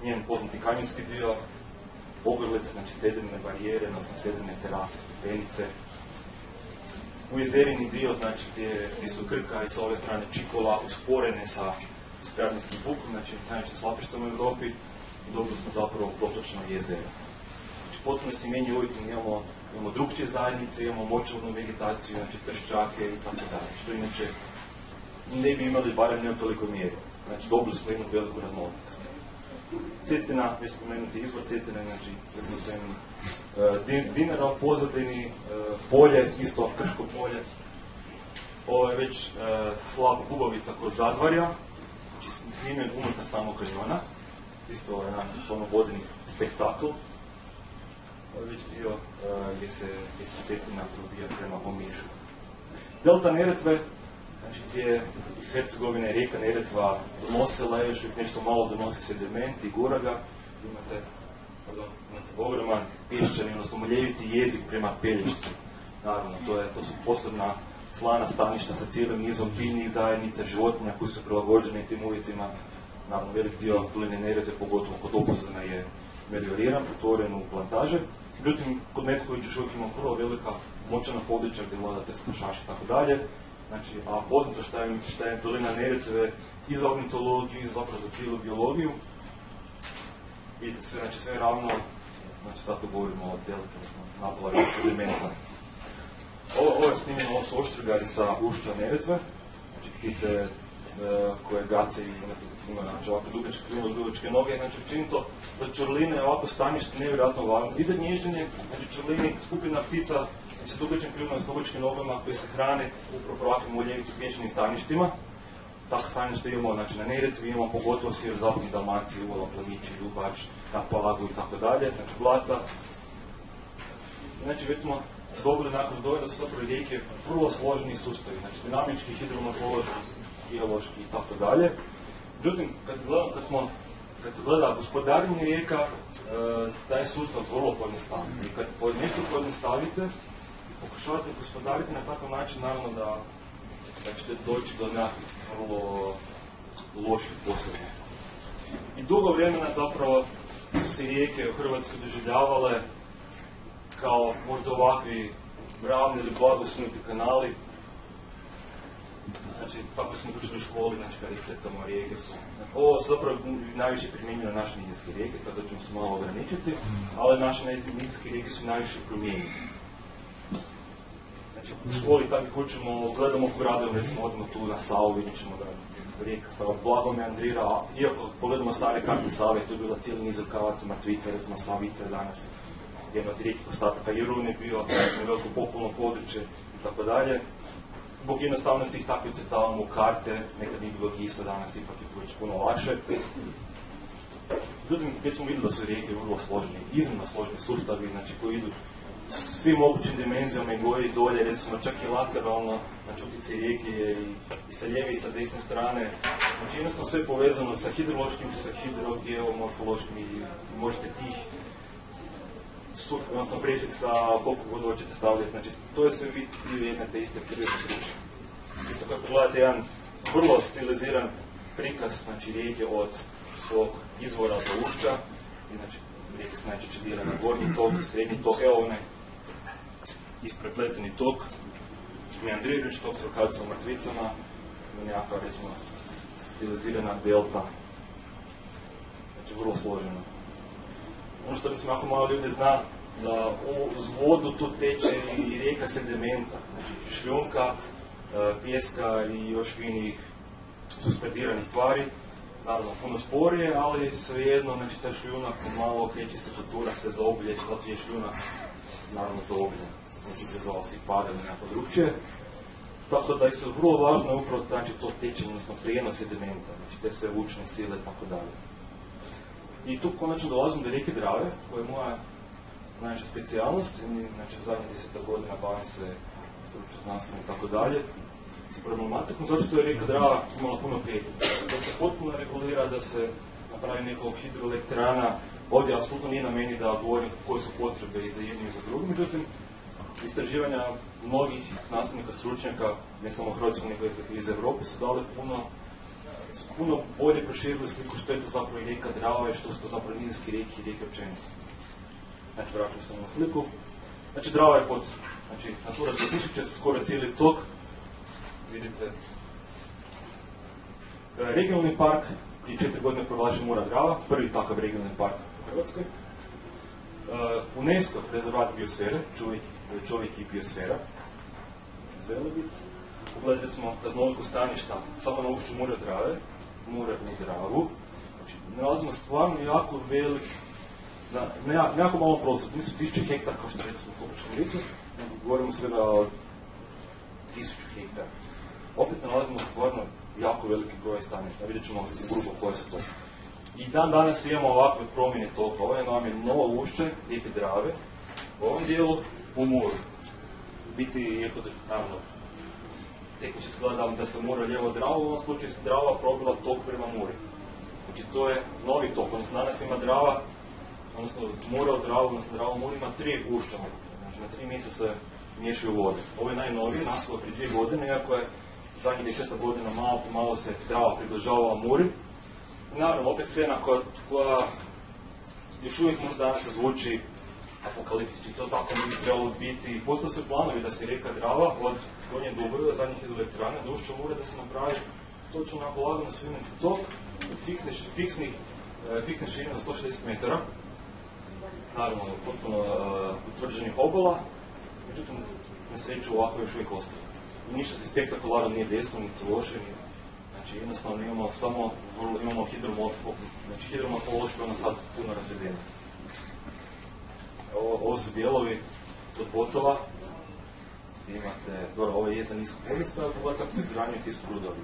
njen poznati kanjonski dio, ogrlice, znači sedrene barijere, odnosno sedrene terase, stepenice. U jezerini dio, znači gdje su Krka i s ove strane Čikola usporene sa Skradninskim bukom, znači najvećim slapištom u Europi, i dobili smo zapravo protočno jezero. Znači potpuno se mijenja uvijek, imamo drugčije zajednice, imamo močvarnu vegetaciju, znači trščake i tako dalje, što inače ne bi imali barem ne u toliko mjeri. Znači dobili smo jednu veliku raznolikost. Cetina, već spomenuti izvor Cetine, znači Dinara u pozadini, polje, isto Krško polje. Ovo je već slab Bubovica kod Zadvarja, znači snimljen unutar samog kanjona. Isto je jedan vodeni spektakl. Ovo je već dio gdje se Cetina probija prema Omišu. Delta Neretve, znači gdje iz Hercegovine rijeka Neretva donosila još nešto malo donosi sediment i gura ga. Imate ogroman pješčani, odnosno muljeviti jezik prema Pelješcu. Naravno, to su posebna slana staništa sa cijelim nizom biljnih zajednica, životinja koji su prilagođeni tim uvjetima. Naravno, velik dio doline Neretve, pogotovo kod Opuzena, je melioriran, pretvoren u plantaže. Međutim, kod Metkovića još uvijek ima vrlo velika močana područja gdje vlada trska, šaš i tako dalje. Znači, a poznato šta je dolina Neretve i za ornitologiju i zapravo za cijelu biologiju. Vidite sve, znači sve ravno, znači zato govorimo o delti, odnosno naplavi sedimenta. Ovo je snimljeno, ovo su oštrgari sa ušća Neretve, znači ptice koje gace i ima znači, ovako dugačke noge, znači učinito za čorline ovako stanište nevjerojatno važno. I za nježenje, znači čorlini, skupina ptica sa dugačkim krilima, s dugačkim nogama koje se hrane upravo ovakvim moljevitim pješčanim staništima. Tako stanište imamo znači, na Neretvi, imamo pogotovo sjeverozapadni Dalmaciji, Uvala, Planići, Ljubač, na Palagu i tako dalje, znači blata. Znači već smo dobili nakon dovoljno da su zapravo rijeke vrlo složeni sustavi, znači dinamički, hidromorfološki, geološki i tako dalje. Međutim, kad se gleda gospodarenje rijeka, taj sustav vrlo pojednostavljen. I kad nešto pojednostavite i pokušavate gospodariti na takav način, naravno da ćete doći do nekakvih vrlo loših posljedica. I dugo vremena zapravo su se rijeke u Hrvatskoj doživljavale kao možda ovakvi ravni ili blagosnuti kanali. Znači, tako smo učili u školi, znači kad ih crtamo rijeke su. Ovo se zapravo najviše primjenjuje na naše nizinske rijeke, kada ćemo se malo ograničiti, ali naše nizinske rijeke su najviše promijenjene. Znači, u školi tako ih učimo, gledamo oko radom, recimo odemo tu na Savu, vidjet ćemo da rijeka Sava blago meandrira, a iako pogledamo stare karte Save, tu je bila cijeli niz kavaca, mrtvica, recimo Savica je danas jedna od rijetkih ostataka, Jerun je bio veliko popularno područje i tako dalje. Zbog jednostavnosti ih tako ucrtavamo u karte, nekad nije bilo gisa, danas ipak je to već puno lakše. Međutim, već smo vidjeli da su rijeke vrlo složeni, iznimno složeni sustavi, znači koji idu svim mogućim dimenzijama i gore i dolje, recimo čak i lateralno, znači utjecaj rijeke je i sa lijeve i sa desne strane. Znači jednostavno sve povezano sa hidrološkim, sa hidrogeomorfološkim i možete tih odnosno prefiksa, koliko god hoćete stavljati, znači to je sve biti dio jedne te iste prirodne priče. Isto kako gledate jedan vrlo stiliziran prikaz, znači rijeke od svog izvora do ušća, i znači rijeke se najčešće dijele na gornji tok i srednji tok, evo onaj isprepleteni tok, meandrirajući tok s rukavicama mrtvicama, nekakva recimo stilizirana delta, znači vrlo složeno. Ono što recimo ako malo ljudi zna da uz vodu tu teče i rijeka sedimenta, znači šljunka, pijeska i još finijih suspendiranih tvari. naravno puno sporije, ali svejedno, znači taj šljunak malo kreće se kultura, se zaoblje, sad je šljunak naravno zaobljen, znači izazvao si pada ili nekako drugčije. Tako da isto vrlo važno je upravo znači, to tečenje, odnosno prijenos sedimenta, znači te sve vučne sile i tako dalje. I tu konačno dolazim do rijeke Drave, koja je moja najveća specijalnost, znači zadnjih 10 godina bavim se stručno znanstvenim i tako dalje, s problematikom, zato što je rijeka Drava imala puno prijetnje. Da se potpuno regulira, da se napravi nekoliko hidroelektrana, ovdje apsolutno nije na meni da govorim koje su potrebe i za jednim i za drugim, međutim, istraživanja mnogih znanstvenika, stručnjaka, ne samo hrvatskog, nego iz Europe, su dali puno bolje proširili sliku što je to zapravo i rijeka Drava i što su to zapravo nizinske rijeke i rijeke općenito. Znači, vraćam se na sliku. Znači, Drava je pod Natura 2000, skoro cijeli tok. Vidite, regionalni park, i 4 godine proglašen Mura Drava, prvi takav regionalni park u Hrvatskoj. UNESCO rezervat biosfere, čovjek i biosfera. Pogledali smo raznoliko staništa samo na ušću Mure Drave, Mure u Dravu. Znači, nalazimo stvarno jako velik, na jako malom prostoru, nisu 1000 hektara kao što recimo u Kopačkom ritu, nego govorimo svega o 1000 hektara. Opet nalazimo stvarno jako veliki broj staništa, vidjet ćemo grubo koje su to. I dan danas imamo ovakve promjene toka. Ovo je nam je novo ušće rijeke Drave, u ovom dijelu u Muru. Biti je kod, naravno, tehnički se gleda da se Mura lijevo Dravu, u ovom slučaju se Drava probila tok prema Muri. Znači to je novi tok, odnosno danas ima Drava, odnosno Mura u Dravu, odnosno Drava u Muri ima 3 ušća. Znači na 3 mjesta se miješaju vode. Ovo je najnoviji, nastalo prije 2 godine, iako je zadnjih 10 godina malo se Drava približavala Muri. Naravno, opet scena koja još uvijek možda danas se zvuči apokaliptički, to tako ne bi trebalo biti. Postao se planovi da se rijeka Drava od Donje Dubrovja, zadnjih hidroelektrana, do ušća Mure, da se napravi točno onako lagano svinuti tok, fiksne širine na 160 metara, naravno potpuno utvrđenih obala, međutim, na sreću ovako još uvijek ostaje. Ništa se spektakularno nije desno, niti loše, znači jednostavno imamo hidromorfološko na sad puno razvedeno. Ovo su dijelovi od Botova, imate, dobro, ovo je jezan nisko podista, ali pogledaj kako izranjuju ti sprudovi.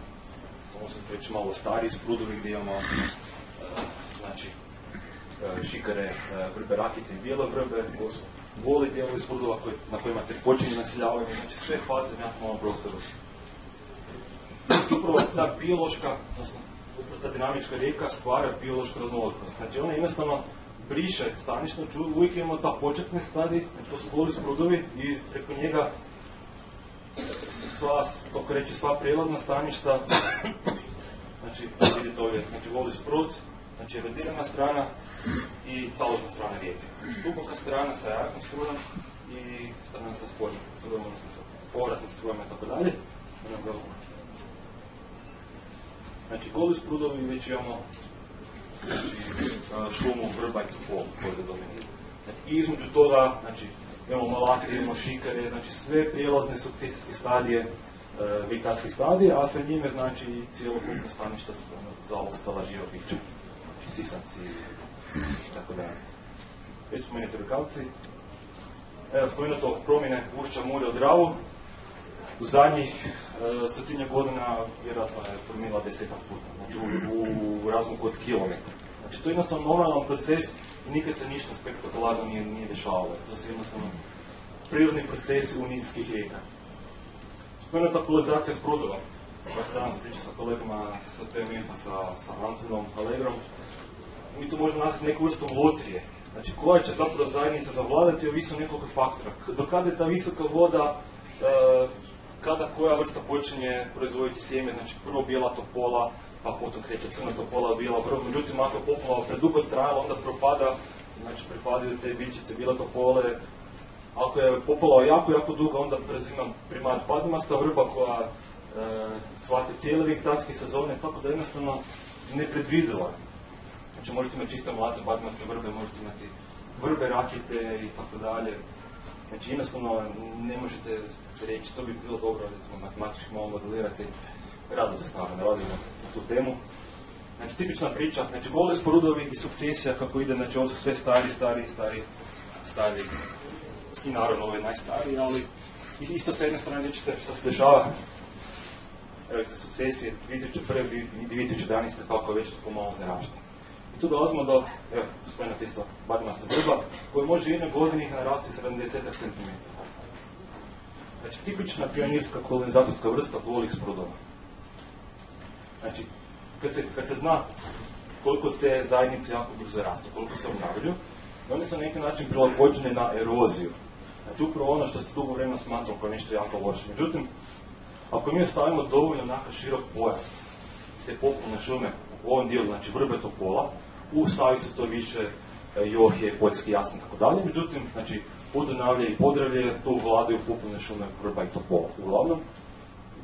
Ovo su već malo stariji sprudovi gdje imamo šikare, vrbe rakite i bijele vrbe, ovo su goli dijelovi sprudova na kojima te počinje naseljavanje, znači sve faze u nekakvom malom prostoru. Upravo ta biološka, odnosno upravo ta dinamička rijeka stvara biološku raznolikost. Znači ona jednostavno briše stanište, znači uvijek imamo ta početne stadije, znači to su goli sprudovi i preko njega sva prijelazna staništa, znači vidite ovdje, znači goli sprud, znači erodirana strana i taložna strana rijeke. Znači duboka strana sa jakom strujom i strana sa spornim strujom, odnosno sa povratnim strujama i tako dalje. Znači goli sprudovi već imamo šumu, vrba i topol koje dominiraju. I između toga, znači, imamo malakrije, imamo šikare, znači sve prijelazne sukcesijske stadije, vegetacijske stadije, a sa njime znači i cijelokupno staništa za ostala živa bića, znači sisanci i tako dalje. Već spomenuti rukavci. Evo, spomenuto promjene ušća Mure u Dravu. U zadnjih 100 godina vjerojatno je promijenila 10 puta, znači u razmaku od kilometra. Znači to je jednostavno normalan proces i nikad se ništa spektakularno nije dešavalo. To su jednostavno prirodni procesi u nizinskih rijeka. Spomenuta polarizacija sprudova, koja se danas priča sa kolegama sa TMF-a, sa Antonom Allegrom. Mi to možemo nazvati neku vrstom lotrije. Znači koja će zapravo zajednica zavladati ovisi o nekoliko faktora. Do kada je ta visoka voda, kada koja vrsta počinje proizvoditi sjeme, znači prvo bijela topola, pa potom kreće crna topola, bijela vrba. Međutim, ako je poplava predugo trajala, onda propada, znači prepadaju te biljčice, bijele topole. Ako je poplava jako duga, onda preuzima primat padmasta vrba koja shvati cijele vegetacijske sezone, tako da jednostavno nepredvidiva. Znači možete imati čiste mlate padmaste vrbe, možete imati vrbe, rakite i tako dalje. Znači jednostavno ne možete reći, to bi bilo dobro, recimo matematički malo modelirati. Rado se s nama, ne radimo na tu temu. Znači, tipična priča, znači, gole sporudovi i sukcesija kako ide, znači, ovo su sve stari, i naravno ovo je najstariji, ali isto s jedne strane vidite što se dešava. Evo isto sukcesije, 2001. i 2011. kako je već to pomalo zarašta. I tu dolazimo do, evo, spomenuti isto badnasta vrba, koja može u jednoj godini narasti 70 cm. Znači, tipična pionirska kolonizatorska vrsta golih sprudova. Znači, kad se zna koliko te zajednice jako brzo rastu, koliko se obnavljaju, one su na neki način prilagođene na eroziju. Znači, upravo ono što se dugo vremena smatralo kao nešto jako loše. Međutim, ako mi ostavimo dovoljno onako širok pojas, te popularne šume u ovom dijelu, znači vrbe topola, u Savi se to više Johje, Poljski jasen i tako dalje, međutim, znači, Podunavlje i Podravlje, tu vladaju popularne šume vrba i topola. Uglavnom,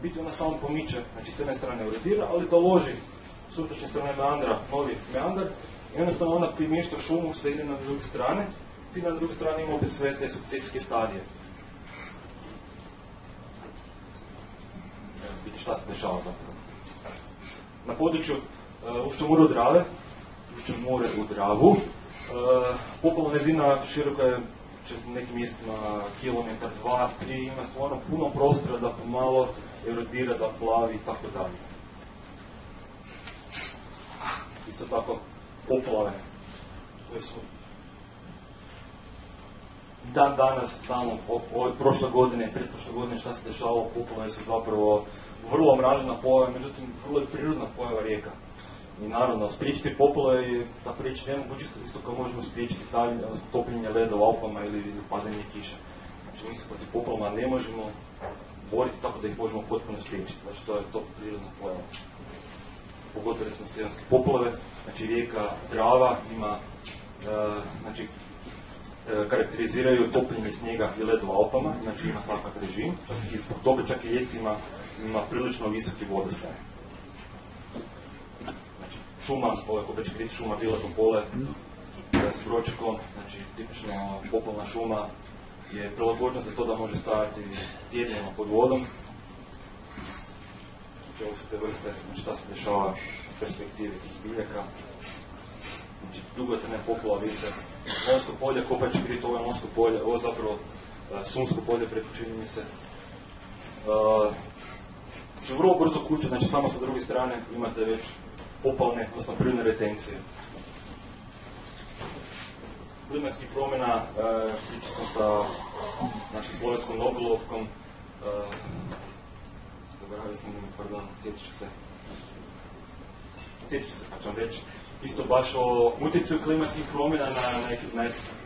biti ona samo pomiče, znači s jedne strane uredira, ali to loži s unutrašnje strane meandra, novi meandar, i jednostavno ona primješta šumu, sve ide na druge strane, ti na druge strane ima opet sve te sukcesijske stadije. Vidite šta se dešava zapravo. Na području ušće more u Drave, ušće more u Dravu, popolna nizina široka je u nekim mjestima kilometar, 2, 3, ima stvarno puno prostora da pomalo erodira, da plavi i tako dalje. Isto tako poplave koje su dan danas znamo od prošle godine, pretprošle godine šta se dešavalo, poplave su zapravo vrlo mražena pojava, međutim vrlo je prirodna pojava rijeka. I naravno, spriječiti poplave je, tako reći, nemoguće isto kao možemo spriječiti topljenje leda u Alpama ili padanje kiše. Znači, mi se protiv poplava ne možemo boriti tako da ih možemo potpuno spriječiti, znači to je to prirodna pojava. Pogotovo recimo sezonske poplave, znači rijeka Drava ima, znači, karakteriziraju topljenje snijega i leda u Alpama, znači ima takav režim, i zbog toga čak i ljeti ima prilično visoki vodostaj. Znači, šuma, ako već kriti šuma Bila Topole s bročkom, znači tipična poplavna šuma je prilagođena za to da može stajati tjednima pod vodom. Znači, ovo su te vrste, znači šta se dešava u perspektivi biljaka. Znači, dugotrajne poplava, vidite, Monsko polje, Kopač Krit, ovo je Monsko polje, ovo je zapravo Sunsko polje, preko čini mi se. Znači, vrlo brzo kuće, znači samo sa druge strane imate već poplavne, odnosno prirodne retencije. Klimatskih promjena, pričao sam sa našim slovenskom Nobelovkom, zaboravio sam ime, pardon, sjetit ću se pa ću vam reći, isto baš o utjecaju klimatskih promjena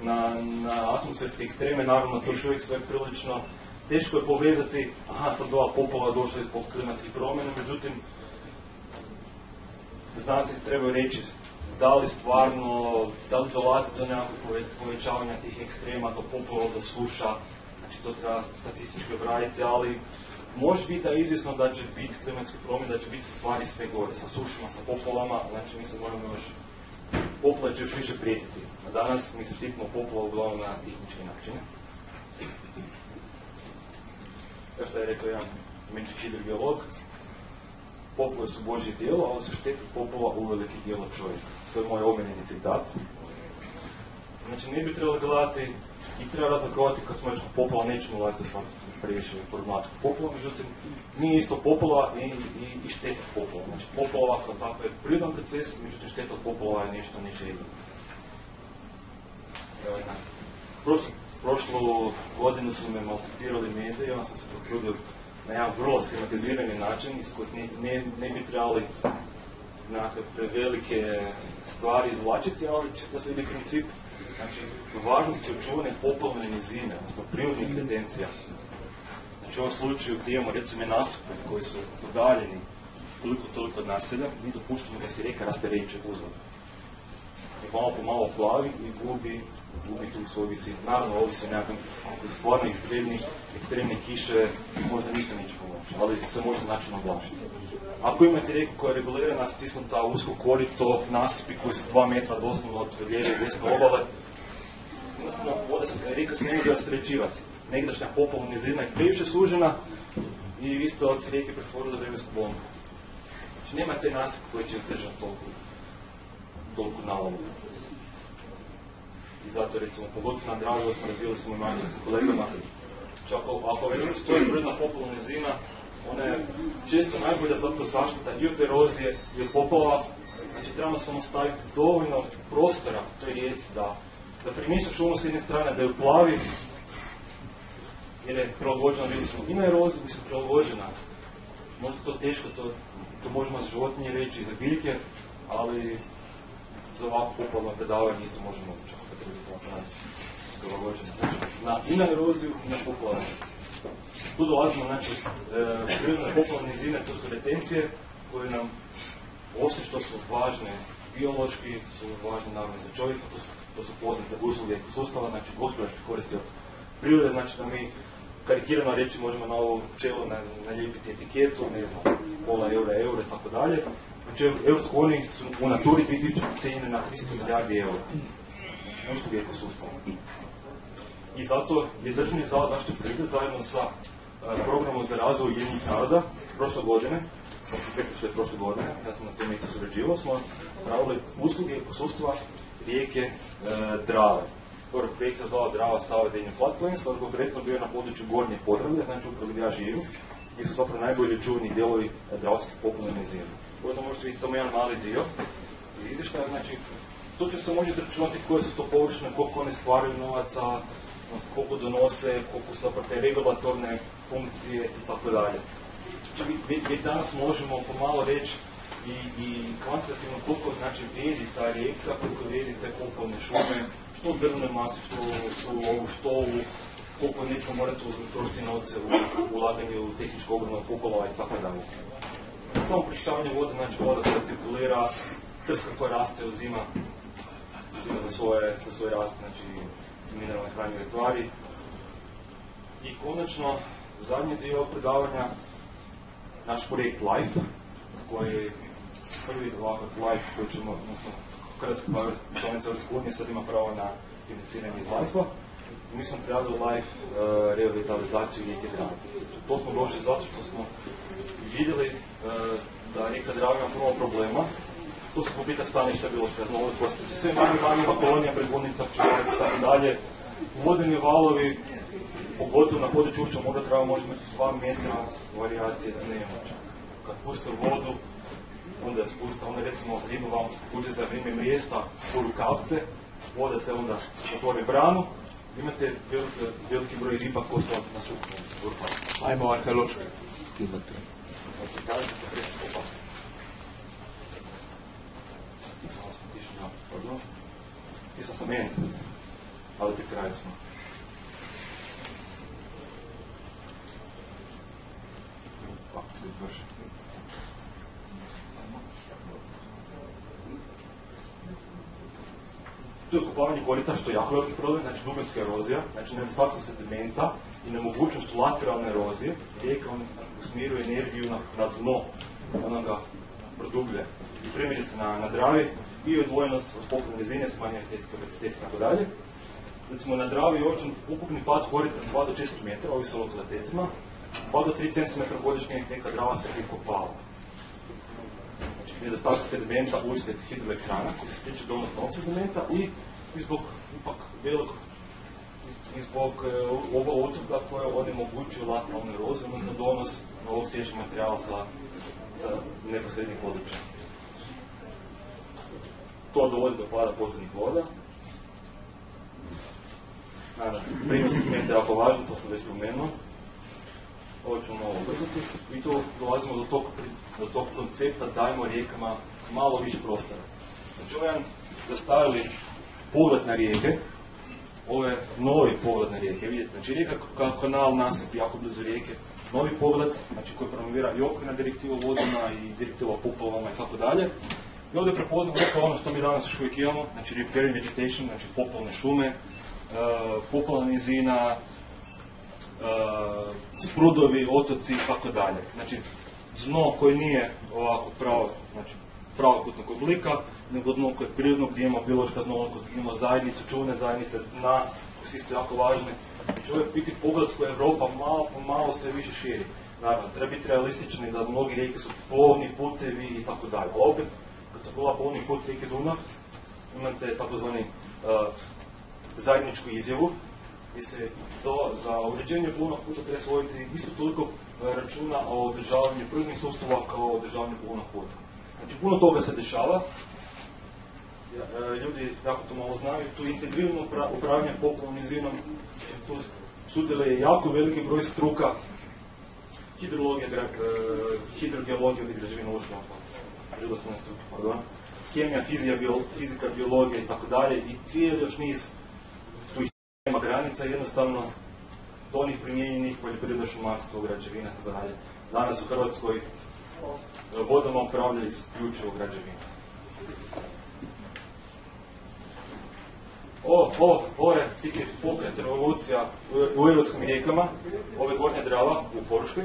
na atmosferske ekstreme, naravno to još uvijek sve prilično teško je povezati, sad ova poplava došla zbog klimatskih promjena, međutim, znanci trebaju reći da li dolazi do nekakvog povećavanja tih ekstrema, do poplava, do suša, znači to treba statistički obraditi, ali može biti da je izvjesno da će biti klimatske promjene, da će biti stvari sve gore, sa sušima, sa poplavama, znači mi se moramo još, poplave će još više prijetiti. A danas mi se štitimo poplava uglavnom na tehnički način. Kao što je rekao jedan američki hidrogeolog, poplave su Božje djelo, ali su štetu poplava uvelike djelo čovjeka. To je moj omiljeni citat. Znači, ne bi trebalo gledati i treba razlikovati kad smo već kod poplava, nećemo ulaziti sad previše problematiku poplava, međutim, nije isto poplava i šteta poplava. Znači, poplava kao tako je prirodan proces, međutim, šteta od poplava je nešto neželjeno. Prošlu godinu su me maltretirali mediji, onda sam se potrudio na jedan vrlo sistematizirani način, iz kojeg ne bi trebali nekakve prevelike stvari izvlačiti, ali čisto da se vidi princip, znači, važnost je očuvane poplavne nizine, odnosno prirodnih retencija. Znači, u ovom slučaju gdje imamo, recimo, nasupe koji su udaljeni toliko od naselja, mi dopuštamo da se rijeka rastereće uzvodom. I malo po malo plavi i gubi tu svoju visinu. Naravno, ovisi o nekakvim stvarno ekstremne kiše, možda ništa neće pomoći, ali se može značajno oblažiti. Ako imate rijeku koja je regulirana, stisnuta usko korito, nasipi koji su 2 metra doslovno od lijeve i desne obale, jednostavno rijeka se ne može rasterećivati. Negdašnja poplavna nizina je previše sužena i vi ste od rijeke pretvorili da vremensko bombu. Znači Znači, nema te nastavke koje će izdržati toliko nalogu. I zato, recimo, pogotovo na Dravi smo razvijeli smo imanje sa kolegama. Čak ako već stoji prirodna poplavna nizina, ona je često najbolja zapravo zaštita i od erozije i od poplava. Znači, trebamo samo staviti dovoljno prostora toj rijeci da primješta šumu s jedne strane, da ju plavi, jer je prilagođena, bili smo i na eroziju, bi se prilagođena. Možda to teško, to možemo za životinje reći i za biljke, ali za ovako poplavno predavanje isto možemo čak prilagođena. Znači, i na eroziju i na poplavanje. Tu dolazimo, znači, prirodne poplavne nizine, to su retencije koje nam, osim što su važne biološki, su važne naravno za čovjeka, to su poznate usluge ekosustava, znači gospodarske koristi od prirode, znači da mi karikirano reći možemo na ovo čelo nalijepiti etiketu, ne znam, pola eura, i tako dalje. Znači, Europskoj uniji su u naturi 2000 cijenjene na 300 milijardi eura. Znači, usluge ekosustava. I zato je Državni zavod za zaštitu prirode zajedno sa programom za razvoj Ujedinjenih naroda prošle godine, ja sam na tom mjestu surađivao, smo pravili usluge ekosustava rijeke Drave. Prvo projekt se zvao Drava Sava Floodplains, ali konkretno bio na području Gornje Podravlje, znači upravo gdje ja živim, gdje su zapravo najbolji čuveni dijelovi dravske poplavne nizine. Ovdje možete vidjeti samo jedan mali dio iz izvještaja, znači to će se može izračunati koje su to površine, koliko one stvaraju novaca, koliko donose, koliko su zapravo te regulatorne funkcije i tako dalje. Znači, mi danas možemo pomalo reći i kvantitativno koliko znači vrijedi ta rijeka, koliko vrijedi te poplavne šume, što drvne mase, što ovu štovu, koliko netko mora trošiti novce u ulaganje u tehničku obranu poplava i tako dalje. Samo pročišćavanje vode, znači voda koja cirkulira, trska koja raste uzima za svoj rast, znači mineralne hranjive tvari. I konačno, zadnji dio predavanja, naš projekt LIFE, koji je prvi ovakav LIFE koji ćemo, odnosno Hrvatska članica Europske unije sad ima pravo na financiranje iz LIFE-a. Mi smo prijavili LIFE revitalizaciju rijeke Drave. To smo došli zato što smo vidjeli da rijeka Drava ima puno problema. To su gubitak staništa biološke raznolikosti, sve manje kolonija, bregunica, pčelac i tako dalje. Vodeni valovi, pogotovo na području ušća mora Drava može imati 2 metra varijacije dnevno. Kad puste vodu, onda je spusta, onda recimo riba vam uđe za vrijeme mrijesta u rukavce, voda se onda otvori branu, imate veliki broj riba koji su na suknu u rukavce. Ajmo arheološki. Nisam sam menit, ali pri kraju smo. Tu je kopavanje korita, što je jako veliki problem, znači dubinska erozija, znači nedostatak sedimenta i nemogućnost lateralne erozije. Rijeka usmjeruje energiju na dno, ona ga produblje i premiče se na Dravi i odvojenost od poplavne nizine, smanjenje estetske kapacitete i tako dalje. Recimo na Dravi je očin ukupni pad korita 2 do 4 metra, ovisi o lokalitetima, 2 do 3 cm godišnje neka Drava se prikopava. Znači nedostatak sedimenta uslijed hidroelektrana koji se tiče donos novog sedimenta i zbog ipak velikog i zbog ovog otoka koje onemogućuju lateralnu eroziju, odnosno donos novog stječnog materijala sa neposrednih područja. To dovodi do pada podzemnih voda. Naravno, primjer segmenta je jako važno, to sam već spomenuo. Ovo ćemo malo ubrzati. I tu dolazimo do tog koncepta dajmo rijekama malo više prostora. Znači ovo je da stavili pogled na rijeke, ovo je novi pogled na rijeke, vidite, znači rijeka kao kanal nasip jako blizu rijeke, novi pogled, znači koji promovira i okvirna direktiva o vodama i direktiva o poplavama i tako dalje. I ovdje prepoznamo ono što mi danas još uvijek imamo, znači riparian vegetation, znači poplavne šume, poplavna nizina, sprudovi, otoci i tako dalje. Znači dno koje nije ovako pravokutnog oblika, nego dno koje je prirodno, gdje imamo biološka raznolikost, gdje imamo zajednicu, čuvne zajednice, dna, koji su isto jako važne. Znači ovo je biti pogled koji Europa malo po malo sve više širi. Naravno, treba biti realistični da mnogi rijeke su plovni putevi i tako dalje. Opet, kad se gleda plovni put rijeke Dunav, imate takozvani zajedničku izjavu, gdje se za uređenje plovnog puta treba svoditi isto toliko računa o održavanju prvnih sustava kao o održavanju plovnog puta. Znači, puno toga se dešava. Ljudi jako to malo znaju, tu integrirano upravljanje poplavnom nizinom, tu sudjeluje jako veliki broj struka, hidrologija, hidrogeologija ili građevina ušla, prirodoslovne struke, pardon, kemija, fizika, biologija i tako dalje, i cijeli još niz tu nema granica, jednostavno do onih primijenjenih poljoprivredno šumarstvo, građevina i tako dalje. Danas u Hrvatskoj vodama upravljaju isključivo građevina. Ovo je pokret, revolucija u europskim rijekama, ove Gornja Drava u Poruškoj,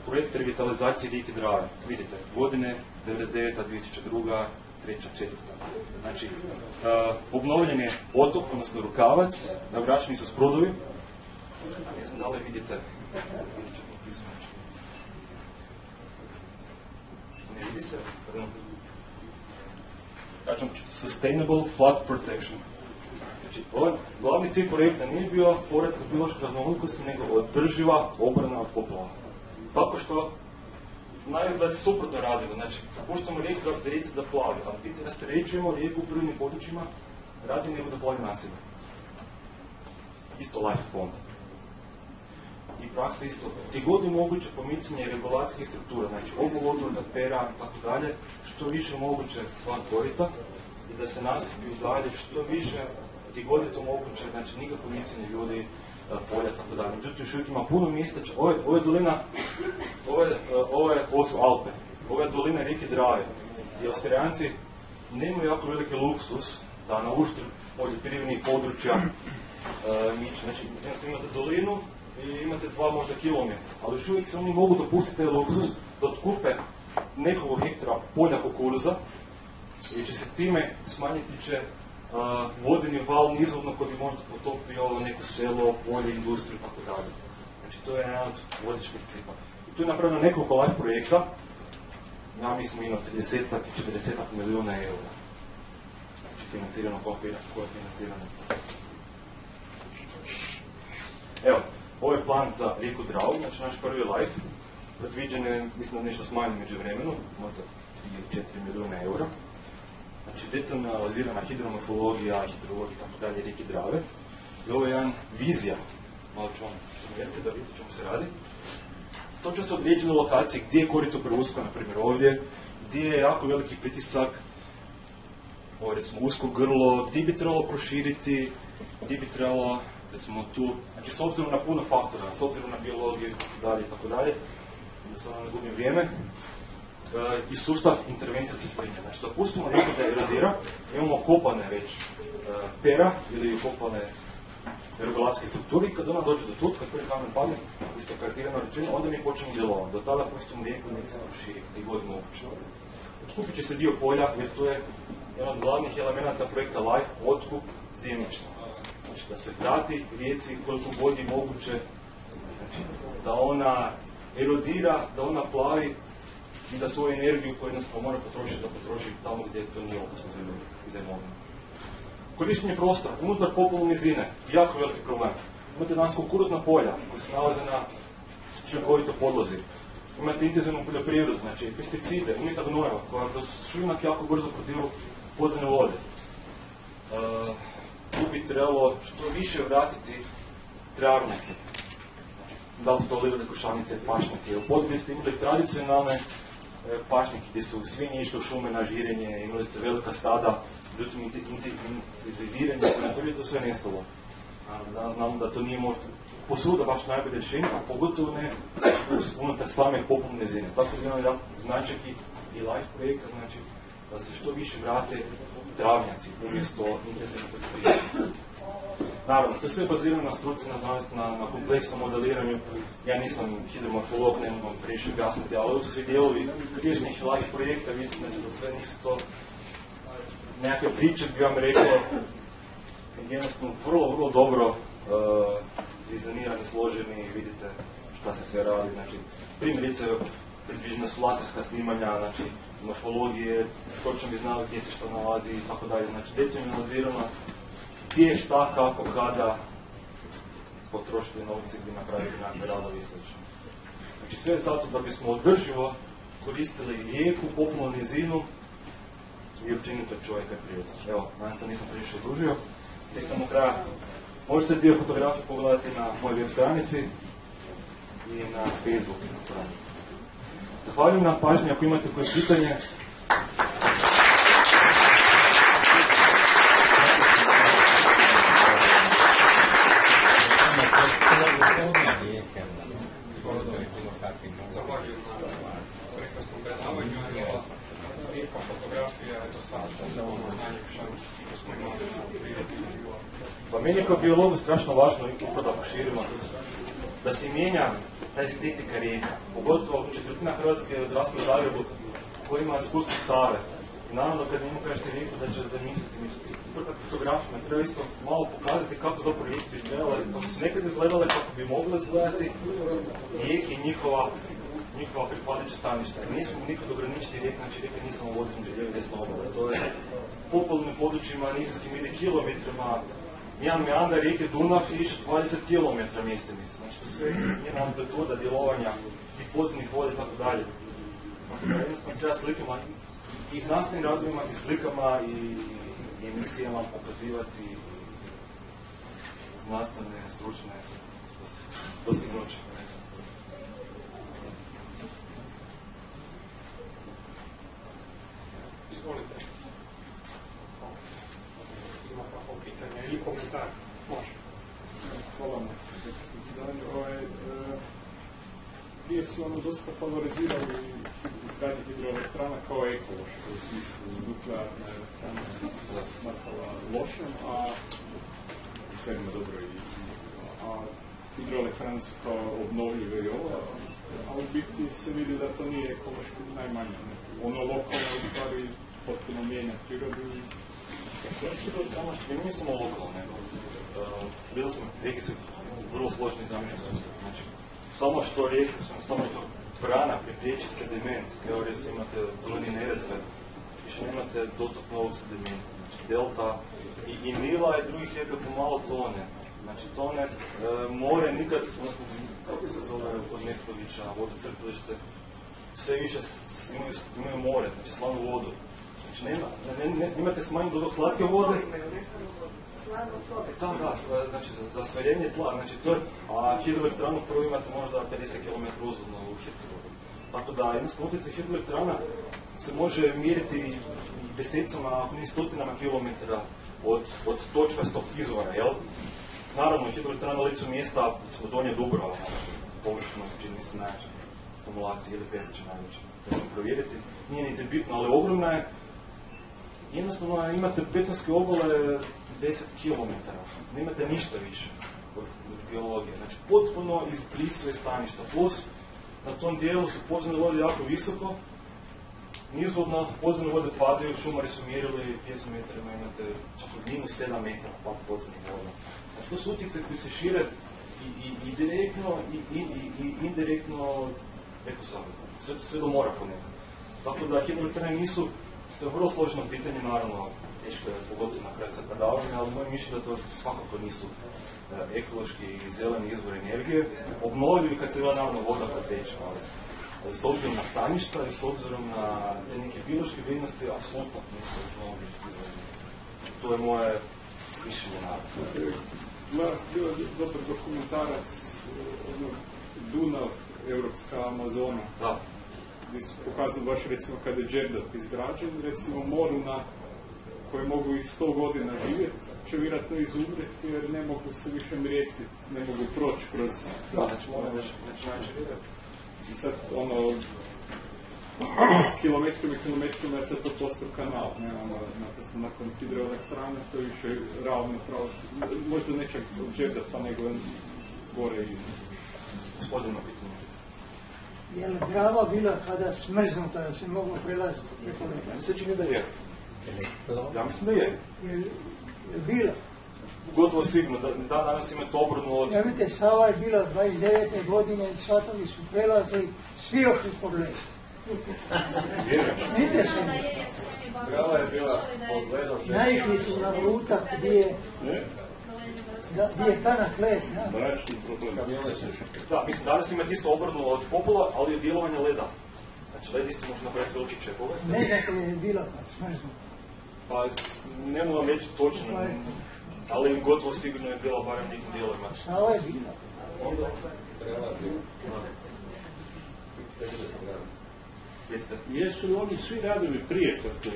projekt revitalizacije rijeke Drave. Vidite, godine 99. 2002. 3. 4. Znači, obnovljen je otok, odnosno rukavac, navraćeni su sprudovi. Ne znam da li vidite, ne vidi se, kažem, Sustainable Flood Protection. Znači, glavni cilj projekta nije bio povratak biološke raznolikosti, nego održiva obrana od poplava. Tako što najizgled suprotno radimo, znači, puštamo rijeku da plavi, ali biti rasterećujemo rijeku u prirodnim područjima, radi nego da plavi nasilje. Isto life fond. I praksa isto, gdje god je moguće pomicanje regulacijskih struktura, znači obovodorda, pera i tako dalje, što više moguće van korita i da se nasipi udalje što više, gdje god je to moguće, znači nikakvo micanje ljudi, polja, tako dalje. Međutim, još uvijek ima puno mjesta, ovo je dolina, ovo su Alpe, ovo je dolina rijeke Drave, gdje Austrijanci nemaju jako veliki luksus da na uštrb poljoprivrednih područja miču. Znači, imate dolinu i imate 2 možda kilometra, ali još uvijek se oni mogu dopustiti taj luksus da otkupe nekoliko hektara polja kukuruza i će se time smanjiti vodeni val nizvodno koji bi možda potopio neko selo, polje, industriju i tako dalje. Znači, to je jedan od vodećih principa. I tu je napravljeno nekoliko live projekta, mi smo imali 30-ak i 40-ak milijuna eura. Znači, financirano, ko je financirano. Evo, ovo je plan za rijeku Dravu, znači naš prvi live. Predviđen je, mislim da nešto smanjen među vremenu, možda 3-4 milijuna eura. Znači, detaljno analizirana hidromorfologija, hidrologija i tako dalje rijeke Drave. I ovo je jedan vizija, malo ću vam mjeriti da vidite čemu se radi. Točno se određene lokacije gdje je korito preusko, na primjer ovdje, gdje je jako veliki pritisak, ovo recimo usko grlo, gdje bi trebalo proširiti, gdje bi trebalo, recimo tu, znači s obzirom na puno faktora, s obzirom na biologiju i tako dalje, da sad ne gubim vrijeme, i sustav intervencijskih linija. Znači, dopustimo neko da erodira, imamo kopane već pera ili kopane regulacijske strukture i kad ona dođe do tut, kad prvi kamen padne, isto kartirano rečeno, onda mi počnemo djelovati. Do tada pustimo rijeku nek se proširi, gdje god moguće. Otkupit će se dio polja, jer to je jedan od glavnih elemenata projekta LIFE, otkup zemljišta. Znači, da se vrati rijeci koliko god je moguće, znači, da ona erodira, da ona plavi i da svoju energiju koju jednostavno mora potrošiti, da potroši tamo gdje to nije opasno za ljudi i za imovinu. Korištenje prostora, unutar poplavne nizine, jako veliki problem. Imate danas kukuruzna polja koja se nalaze na učinkovitoj podlozi. Imate intenzivnu poljoprivredu, znači pesticide, umjetna gnojeva koja kroz šljunak jako brzo prodiru podzemne vode. Tu bi trebalo što više vratiti travnjake. Da li ste olivali košanice, pašnjake. U Podgori ste imali tradicionalne pašnjake gdje su svinje išle u šume na žirenje, imali ste velika stada, međutim intenziviranje, poljoprivrede, to sve nestalo. Danas znamo da to nije možda posvuda baš najbolje rješenje, a pogotovo ne unutar same poplavne nizine. Tako da imamo značajki i LIFE projekta, znači da se što više vrate travnjaci umjesto intenzivne poljoprivrede. Naravno, to je sve bazirano na struci, na kompleksnom modeliranju. Ja nisam hidromorfolog, ne mogu previše objasniti, ali ovo su svi dijelovi križnih LIFE projekta, vidite, znači da sve nisu to nekakve priče, bi vam rekao, jednostavno vrlo dobro dizajnirani, složeni, vidite šta se sve radi. Znači, primjerice, približno su laserska snimanja, znači, morfologije, točno bi znali gdje se što nalazi i tako dalje. Znači, detaljno analizirano gdje, šta, kako, kada potrošiti novce gdje napraviti nekakve radove i sl. Znači, sve je zato da bismo održivo koristili rijeku, poplavnu nizinu i općenito čovjeka i prirodu. Evo, danas nisam previše odužio. I samo kraja. Možete dio fotografije pogledati na mojoj web stranici i na Facebook stranici. Zahvaljujem na pažnji, ako imate koje pitanje. Zahvaljujem na prekrasnom predavanju, lijepa fotografija, eto sad, najljepša što smo imali na prirodi. Pa meni je kao biologu strašno važno, upravo da poširimo, da se mijenja ta estetika rijeka. Pogotovo četvrtina Hrvatske je odrasla u Zagrebu koji ima iskustvo Save. I naravno kad njemu kažete rijeku da će zamisliti upravo fotografima, treba isto malo pokazati kako zapravo rijeke bi izgledale, kako su nekad izgledale, kako bi mogle izgledati rijeke i njihova pripadajuća staništa. Nismo nikad ograničiti rijeke, znači rijeke nisam u vodi željeli desna obala. To je popolnim područjima, nizinskim ide kilometrima, jedan meandar rijeke Dunav više 20 km mjestimice. Znači to sve jedna amplituda djelovanja i podzemnih voda i tako dalje. Jednostavno treba slikama i znanstvenim radovima i slikama i emisijama pokazivati znanstvene, stručne dostignuće. Izvolite. Ima kako pitanje ili komentar? Može. Hvala vam. Prije su dosta favorizirali izgradnje hidroelektrana kao ekološke, u smislu nuklearne elektrane smatrala lošom, a veoma dobro a hidroelektrane su kao obnovljive i ovo, a u biti se vidi da to nije ekološki najmanje. Ono lokalno u stvari potpuno mijenja prirodu. Hidroelektrana što mi nismo lokalno, nego bili smo, rijeke su vrlo složeni dinamični sustav. Znači, samo što brana pripriječi sediment, kao recimo imate dolini Neretve, više nemate dotok novog sedimenta. Znači, delta i Nila i drugih rijeka pomalo tone. Znači, tone more nikad, odnosno, kako se zove od Metkovića, vodocrpilište, sve više imaju more, znači slanu vodu. Znači, imate smanjen dotok slatke vode. Da, znači za sveljenje tla, znači to je, a hidroelektranu prvo imate možda 50 km uzvodno u Hercegovini. Tako da jednostavno utjecaj hidroelektrana se može mjeriti i deseticama, ako nije stotinama kilometara od točkastog izvora, jel? Naravno, hidroelektrana na licu mjesta smo Donja Dubrava, površno čini se najjača akumulacija ili Petrića najveća. Da ćemo provjeriti, nije niti bitno, ali ogromna je. Jednostavno imate betonske obale 10 km, nemate ništa više od geologije. Znači, potpuno izbrisuje staništa. Plus, na tom dijelu su podzemne vode jako visoko, nizvodno podzemne vode padaju, šumari su mjerili pjezometrima, imate čak od -7 metara pad podzemnih voda. Znači, to su utjecaj koji se šire i direktno i indirektno preko Save. Sve do mora ponekad. Tako da hidroelektrane nisu, to je vrlo složeno pitanje, naravno, teško je pogotovo na kraju sa predavanjem, ali moje mišljenje da to svakako nisu ekološki i zeleni izvor energije. Obnovljivi kad se gleda naravno voda koja teče, ali s obzirom na staništa i s obzirom na te neke biološke vrijednosti, apsolutno nisu obnovljivi izvor energije. To je moje mišljenje naravno. Gledaš, bio je dobar dokumentarac Dunav, Europska Amazona. Da. Gdje su pokazali baš recimo kada je Đerdap izgrađen, recimo moru na koje mogu i 100 godina živjeti, će vjerojatno izumreti jer ne mogu se više mrijestiti, ne mogu proći kroz... Znači mora već način. I sad kilometrima jer se to postao kanal, ne, naprosto nakon hidroelektrane to je više ravno pravo, možda nečak od Đerdapa nego gore iznad. Gospodino pitanje. Je li Drava bila kada smrznuta da se moglo prelaziti preko leta? Meni se čini da je. Ja mislim da je. Je bila? gotovo sigurno, da danas imate obrnu od... Ja vidite, Sava je bila 29. godine i svatovi su prelazili, svi ošli po bledu. Vidite se mi. Drava je bila pogledom Naišli su na Vrutak gdje je tanak led. Bračni problem. Da, mislim, danas imate isto obrnu od popola, ali od djelovanja leda. Znači, led isto može napraviti velike čepove. Ne znam kako je bila kad smrznu. Pa, ne mogu vam reći točno, ali gotovo sigurno je bila barem nekim dijelovima. Sava je bila. Jesu li oni svi radili prije, kako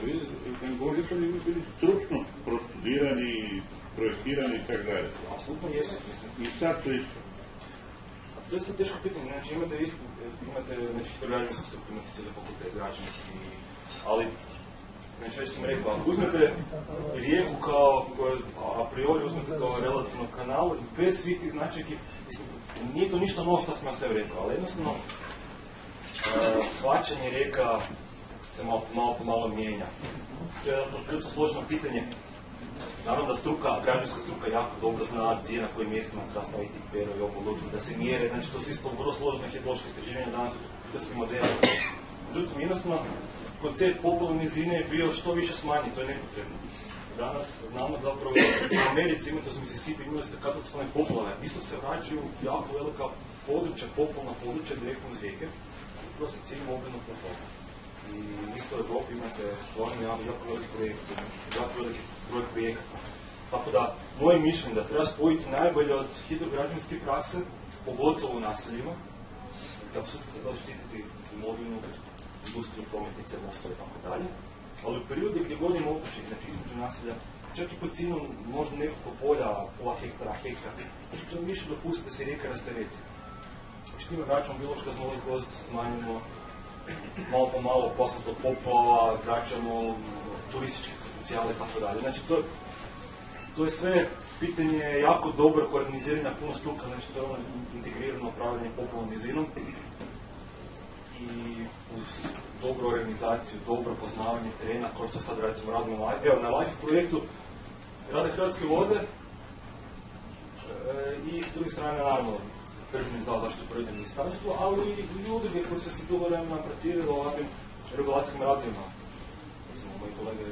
govorili su oni bili stručno prostudirani, projektirani i tako dalje? Apsolutno jesu, mislim. I sad to isto. To je sad teško pitanje, znači imate znači hidrograđanski struku, imate cijeli fakultet građanski, ali znači već sam rekao, ako uzmete rijeku kao, a priori uzmete kao relativno kanalu, bez svih tih značajki, mislim, nije to ništa novo što sam ja sve rekao, ali jednostavno shvaćanje rijeka se malo po malo mijenja. To je prilično složeno pitanje. Naravno da struka, građanska struka jako dobro zna gdje na kojim mjestima treba staviti perovi obolutu, da se mjere, znači to su isto vrlo složene hidrološke istraživanja danas u pitavskim modelima. Međutim, jednostavno, koncept popola nizine je bio što više smanjiti, to je nepotrebno. Danas znamo zapravo u Americi imate u Mississippi imali ste katastrofalne poplave, isto se vraćaju jako velika područja, popolna područja direktno uz rijeke, upravo se ciljem obranu poplava. I isto u Europi imate stvarno jako veliki projekt, jako veliki broj projekata. Tako da, moje mišljenje da treba spojiti najbolje od hidrograđanske prakse, pogotovo u naseljima, da apsolutno treba štititi imovinu, industriju, prometnice, mostove i tako dalje. Ali u periodu gdje god je moguće, znači između naselja, čak i po cijenu možda nekako polja, pola hektara, znači to više dopustiti da se rijeka rastereti. Znači time vraćamo biološku raznolikost, smanjimo malo po malo opasnost od poplava, vraćamo turističke potencijale i tako dalje. Znači to je sve pitanje jako dobro organiziranja puno struka, znači to je ono integrirano upravljanje poplavnom nizinom i uz dobru organizaciju, dobro poznavanje terena, kao što sad recimo radimo na LIFE. Evo, na LIFE projektu rade Hrvatske vode i s druge strane naravno Državni zavod za zaštitu prirode ministarstvo, ali i udruge koje su se dugo vremena protivile ovakvim regulacijskim radovima. Mislim, moji kolege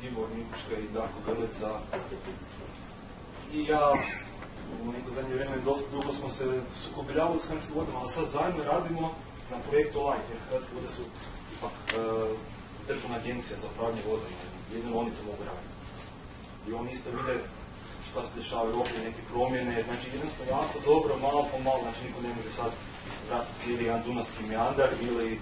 Tibor Nikuška i Darko Grlica. I ja u neko zadnje vrijeme dosta dugo smo se sukobiljavali s Hrvatskim vodama, ali sad zajedno radimo na projektu LIFE, jer Hrvatske vode su ipak državna agencija za upravljanje vodama, jedino oni to mogu raditi. I oni isto vide šta se dešava u Europi, neke promjene, znači jednostavno jako dobro, malo po malo, znači niko ne može sad vratiti cijeli jedan dunavski meandar ili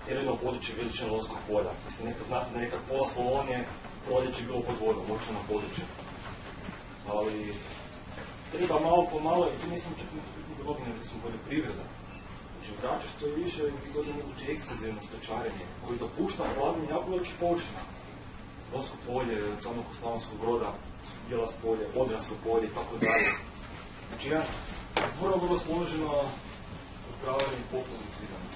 jedno područje veličine Lonskog polja. Mislim, nekad znate da nekad pola Slavonije proljeće bilo pod vodom, moćeno područje. Ali treba malo po malo, i tu nisam čak nekako biologija, nego sam poljoprivreda. Znači vraćaš to je više god je moguće ekstenzivno stočarenje, koji dopušta vladanje jako velikih površina. Lonsko polje, Crnog Slavonskog Broda, Bjelas polje, Odransko polje i tako dalje. Znači jedan vrlo složeno upravljanje poplavnim zidama.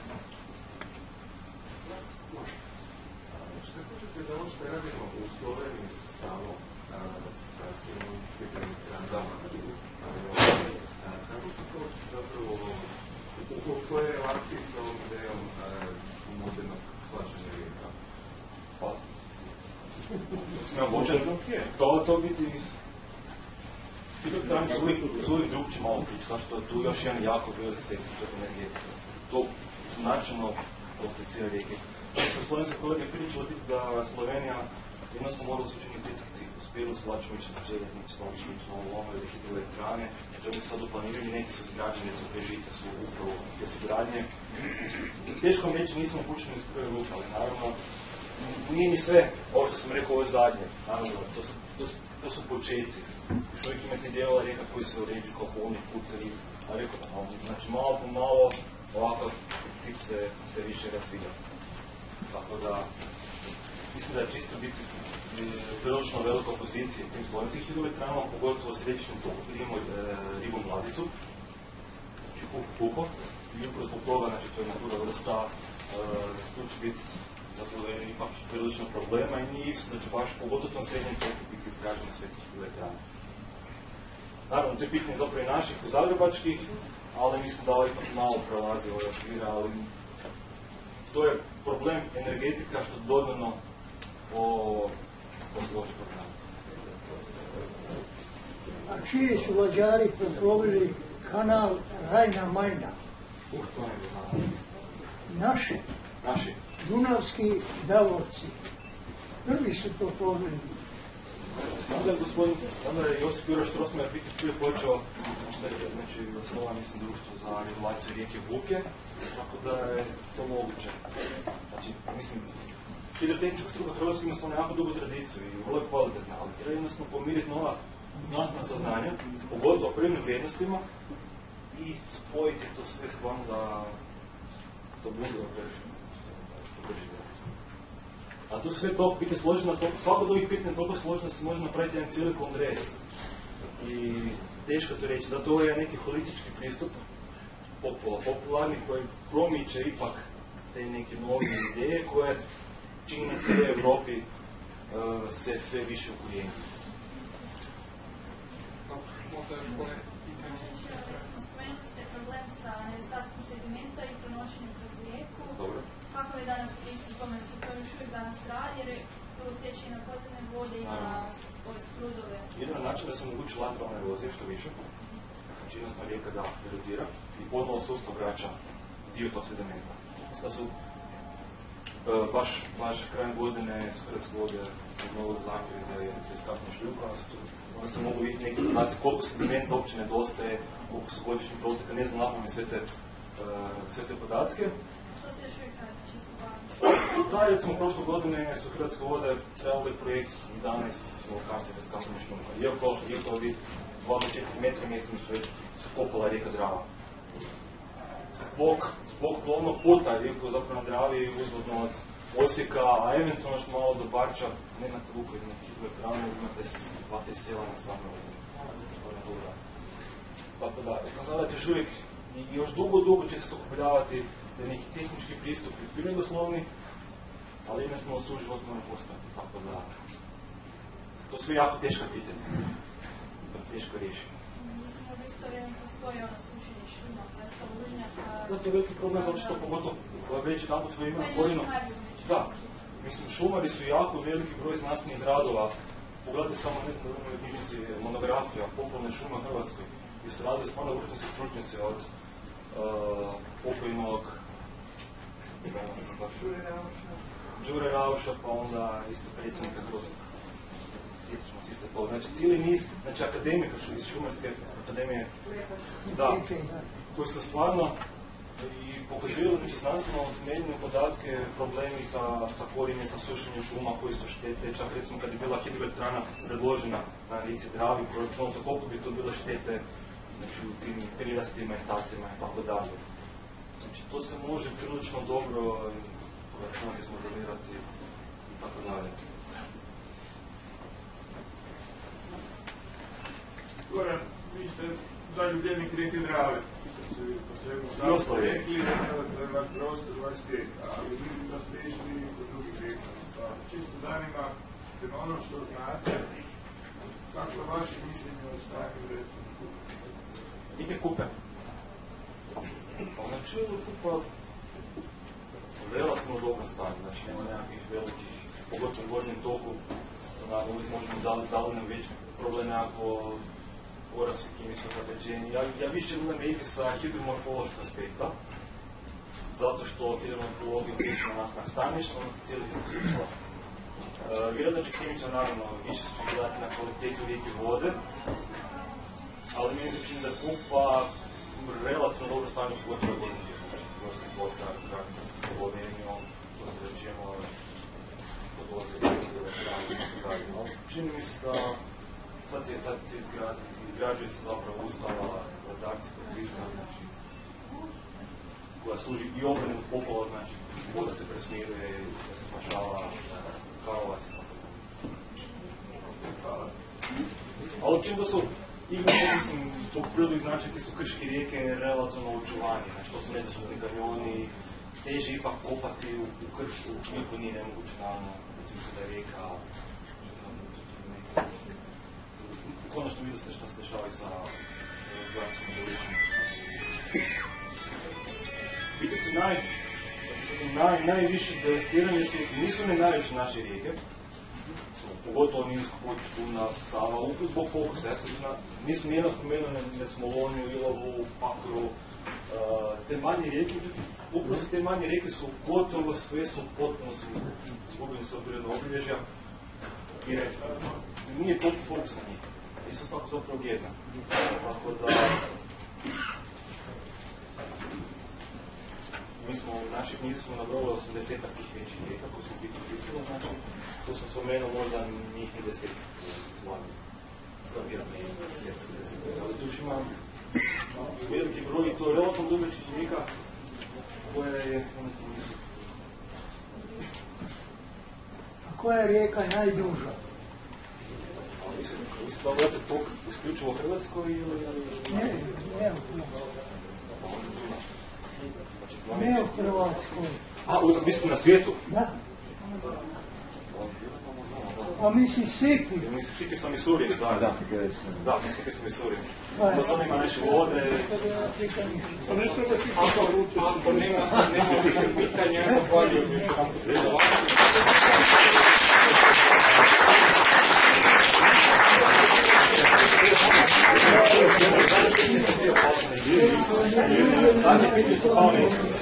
Što kažete da ovo što radimo u Sloveniji samo sa svim pitanjem tranzama, kako se to zapravo, u kojoj relaciji sa ovom idejom modernog shvaćanja rijeka? Pa, to biti hidroelektrane su uvijek drugčije malo priče, znači to je tu još jedan jako velik sektor, to je energetika. To značajno komplicira rijeke. Ja sam slovenske kolege pričali da Slovenija jednostavno morala se učiniti pritisak ciklus. Prvo se lačemo ići na željeznicu, lačemo ići na ovo ili hidroelektrane, znači oni su sad uplanirani, neki su izgrađeni, su Pežice, su upravo gdje su gradnje. Teško mi reći nisam upućeni iz prve ruke, ali naravno nije ni sve, ovo što sam rekao, ovo je zadnje, naravno, to su početci. Još uvijek imate dijela rijeka koji se uredi kao plovni putevi, a rekao da znači malo po malo ovakav princip se više razvija. Tako da, mislim da je čisto biti prilično velika opozicija tim slovenskim hidroelektranama, pogotovo središnjim toku, gdje imamo ribu mladicu, znači kuko, i upravo zbog toga, znači to je natura vrsta, tu će biti za Sloveniju ipak prilično problema i nije isto da će baš pogotovo tom srednjem toku biti izgrađeno sve tih hidroelektrana. Naravno, to je pitanje zapravo i naših, u zagrebačkih, ali mislim da ovo ipak malo prelazi ove okvira, ali to je problem energetika što dodatno posloži program. A čiji su Mađari preplovili kanal Rajna-Majna? To ne bi znao. Naši. Dunavski Davorci. Prvi su to plovili. Znam, gospodin Andrej Josip Jura Štrosmajer biti prije počeo, znači osnova, mislim, društvo za regulaciju rijeke Vuke, tako da je to moguće. Znači, mislim, hidrotehnička struka Hrvatska ima stvarno jako dugu tradiciju i vrlo je kvalitetna, ali treba jednostavno pomiriti nova znanstvena saznanja, pogotovo o prirodnim vrijednostima, i spojiti to sve stvarno da to bude održivo. A tu sve to pitanje složeno, svako od ovih pitanja toliko složeno se može napraviti jedan cijeli kongres. I teško to reći, zato ovo je neki holistički pristup, popularni, koji promiče ipak te neke nove ideje koje čini na cijeloj Europi sve više ukorijenjeno. Možda još koje pitanje? Spomenuli ste problem sa nedostatkom sedimenta i prenošenjem kroz rijeku. Dobro. Kako je danas pristup tome da se to još uvijek danas radi, jer to utječe i na podzemne vode i na sprudove? Jedan način da se omogući lateralna erozija što više, znači jednostavno rijeka da erodira i ponovno sustav vraća dio tog sedimenta. Mislim da su baš krajem godine su Hrvatske vode obnovili zahtjevi da je se iskapne šljunka, onda se mogu vidjeti neki podaci koliko sedimenta uopće nedostaje, koliko su godišnji proteka, ne znam napamet sve te podatke. To se još uvijek radi, čisto važno. Da, recimo prošle godine su Hrvatske vode trebali projekt 11 lokacija za iskapanje šljunka. Iako ovi 2-4 metra mjesto se kopala rijeka Drava. Zbog plovnog puta, iako zapravo na Dravi uzvodno od Osijeka, a eventualno još malo do Barča, nemate luku, imate hidroelektranu, imate 2 sela na samom. Tako da još uvijek i još dugo će se okupljavati da je neki tehnički pristup i prirodoslovni, ali jednostavno suživot mora postati. Tako da, to sve jako teška pitanja. Teško riješiti. Mislim da u isto vrijeme postoji sušenje šuma, presta lužnjaka. Da, to je veliki problem, zato što pogotovo već jedan put svoje ime na korijenu. Da, mislim, šumari su jako veliki broj znanstvenih radova. Pogledajte samo u jedinici monografija, popularne šume u Hrvatskoj, gdje su radili stvarno vrhunski stručnjaci od pokojnog Đure Rauša, pa onda isto predsjednika Hrvatskog. Sjećamo se isto to. Znači, cijeli niz, znači akademika iz Šumarske akademije, da, koji su stvarno i pokazivali znači, znanstveno temeljene podatke, problemi sa korijenjem, sa sušenjem šuma koji su štete, čak recimo kad je bila hidroelektrana predložena na rijeci Dravi, proračunalo to koliko bi to bile štete znači, u tim prirastima i tacima i tako dalje. Znači, to se može prilično dobro računati, izmodelirati i tako dalje. Goran, vi ste zaljubljenik rijeke Drave. Po svemu samo rekli da je vaš prostor, vaš svijet, ali vidim da ste išli i kod drugih rijeka. Pa čisto zanima, prema ono što znate, kako je vaše mišljenje o stanju recimo Kupe? Rijeke Kupe. U načelu Kupa relativno dobro stanju, znači nema nekakvih velikih, pogotovo u gornjem toku, uvijek možemo dalje veći problem ako oranski kemijsko zagađenje. Ja više gledam rijeke sa hidromorfološkog aspekta, zato što hidromorfologija utječe na nas na stanište, odnosno cijeli hidrosustav. Vjerujem da će kemičar naravno više gledati na kvalitetu rijeke vode, ali meni se čini da Kupa relativno dobro stanje u pogotovo godinu. Gorski kotar, granica sa Slovenijom, razrećemo podvoze hidroelektrane i tako dalje. Čini mi se da sad se izgrađuje se zapravo ustala redakcijska cista, znači, koja služi i obranu od poplava, znači voda se presmiruje, da se spašava Karlovac i tako dalje. Ali čim da su mislim, zbog prirodnih značajke su krške rijeke relativno očuvanje, znači to su nedostupni kanjoni, teže ipak kopati u kršu, niko nije nemoguće, naravno, recimo se da je rijeka konačno vidjeli ste šta se dešava i sa Gradskom Lukom. Biti su najviše devastirani nisu ne najveće naše rijeke, pogotovo Ninsko Polje, Štuna, Sava, upravo zbog fokusa. Nisam nijedno spomenuo ne Smoloniju, Ilovu, Pakru, te manje rijeke, upravo te manje rijeke su gotovo sve su potpuno izgubljene svoje prirodne obilježja i nije toliko fokus na njih. I sam tako zapravo jedna. Tako da, mi smo u našoj knjizi smo nabrojali 80-ak tih većih rijeka koji su biti pisali, znači tu sam spomenuo možda njih i 10 izlaganja. Vjerujem ne 10, ali tu još imam veliki broj i to relativno dubećih rijeka koje jednostavno nisu. A koja je rijeka najduža? Mislim da govorite to isključivo Hrvatskoj ili... Ne u Hrvatskoj. A, mislim na svijetu? Da. A Mississippi? Mississippi sa Missouri, da. Da, Mississippi sa Missouri. Možda ima više vode. Ako nema pitanja, zahvaljujem još jedan put. Zadnje pitanje se pao ne iskreno.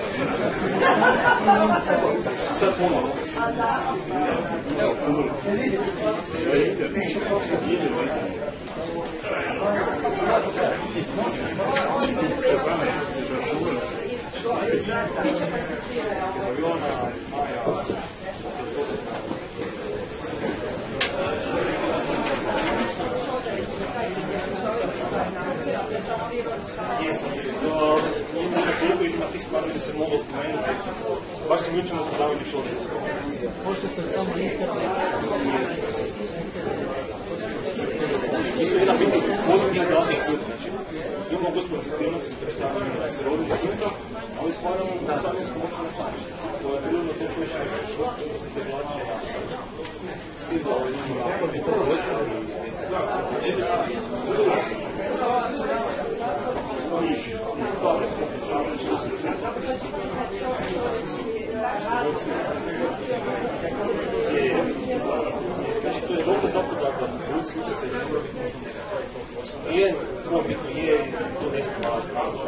Sad pomalo. Ima tih stvari da se mogu spomenuti. Baš sam jučer odavljaju šolčice. Pošto sam samo istrali. Isto jedan biti pozitivni glavni put. Znači, imamo gospodarske aktivnosti s preštavljanjem da se rodi na crta, ali stvaramo da sami se moći nastaviti. To je prirodno to koje što je što se privlačuje na stil da ovo imamo napraviti. Znači, to je dobro zapravo da ljudski utjecaj ne mora biti možda nekako. Nije bitno, je to nešto važno.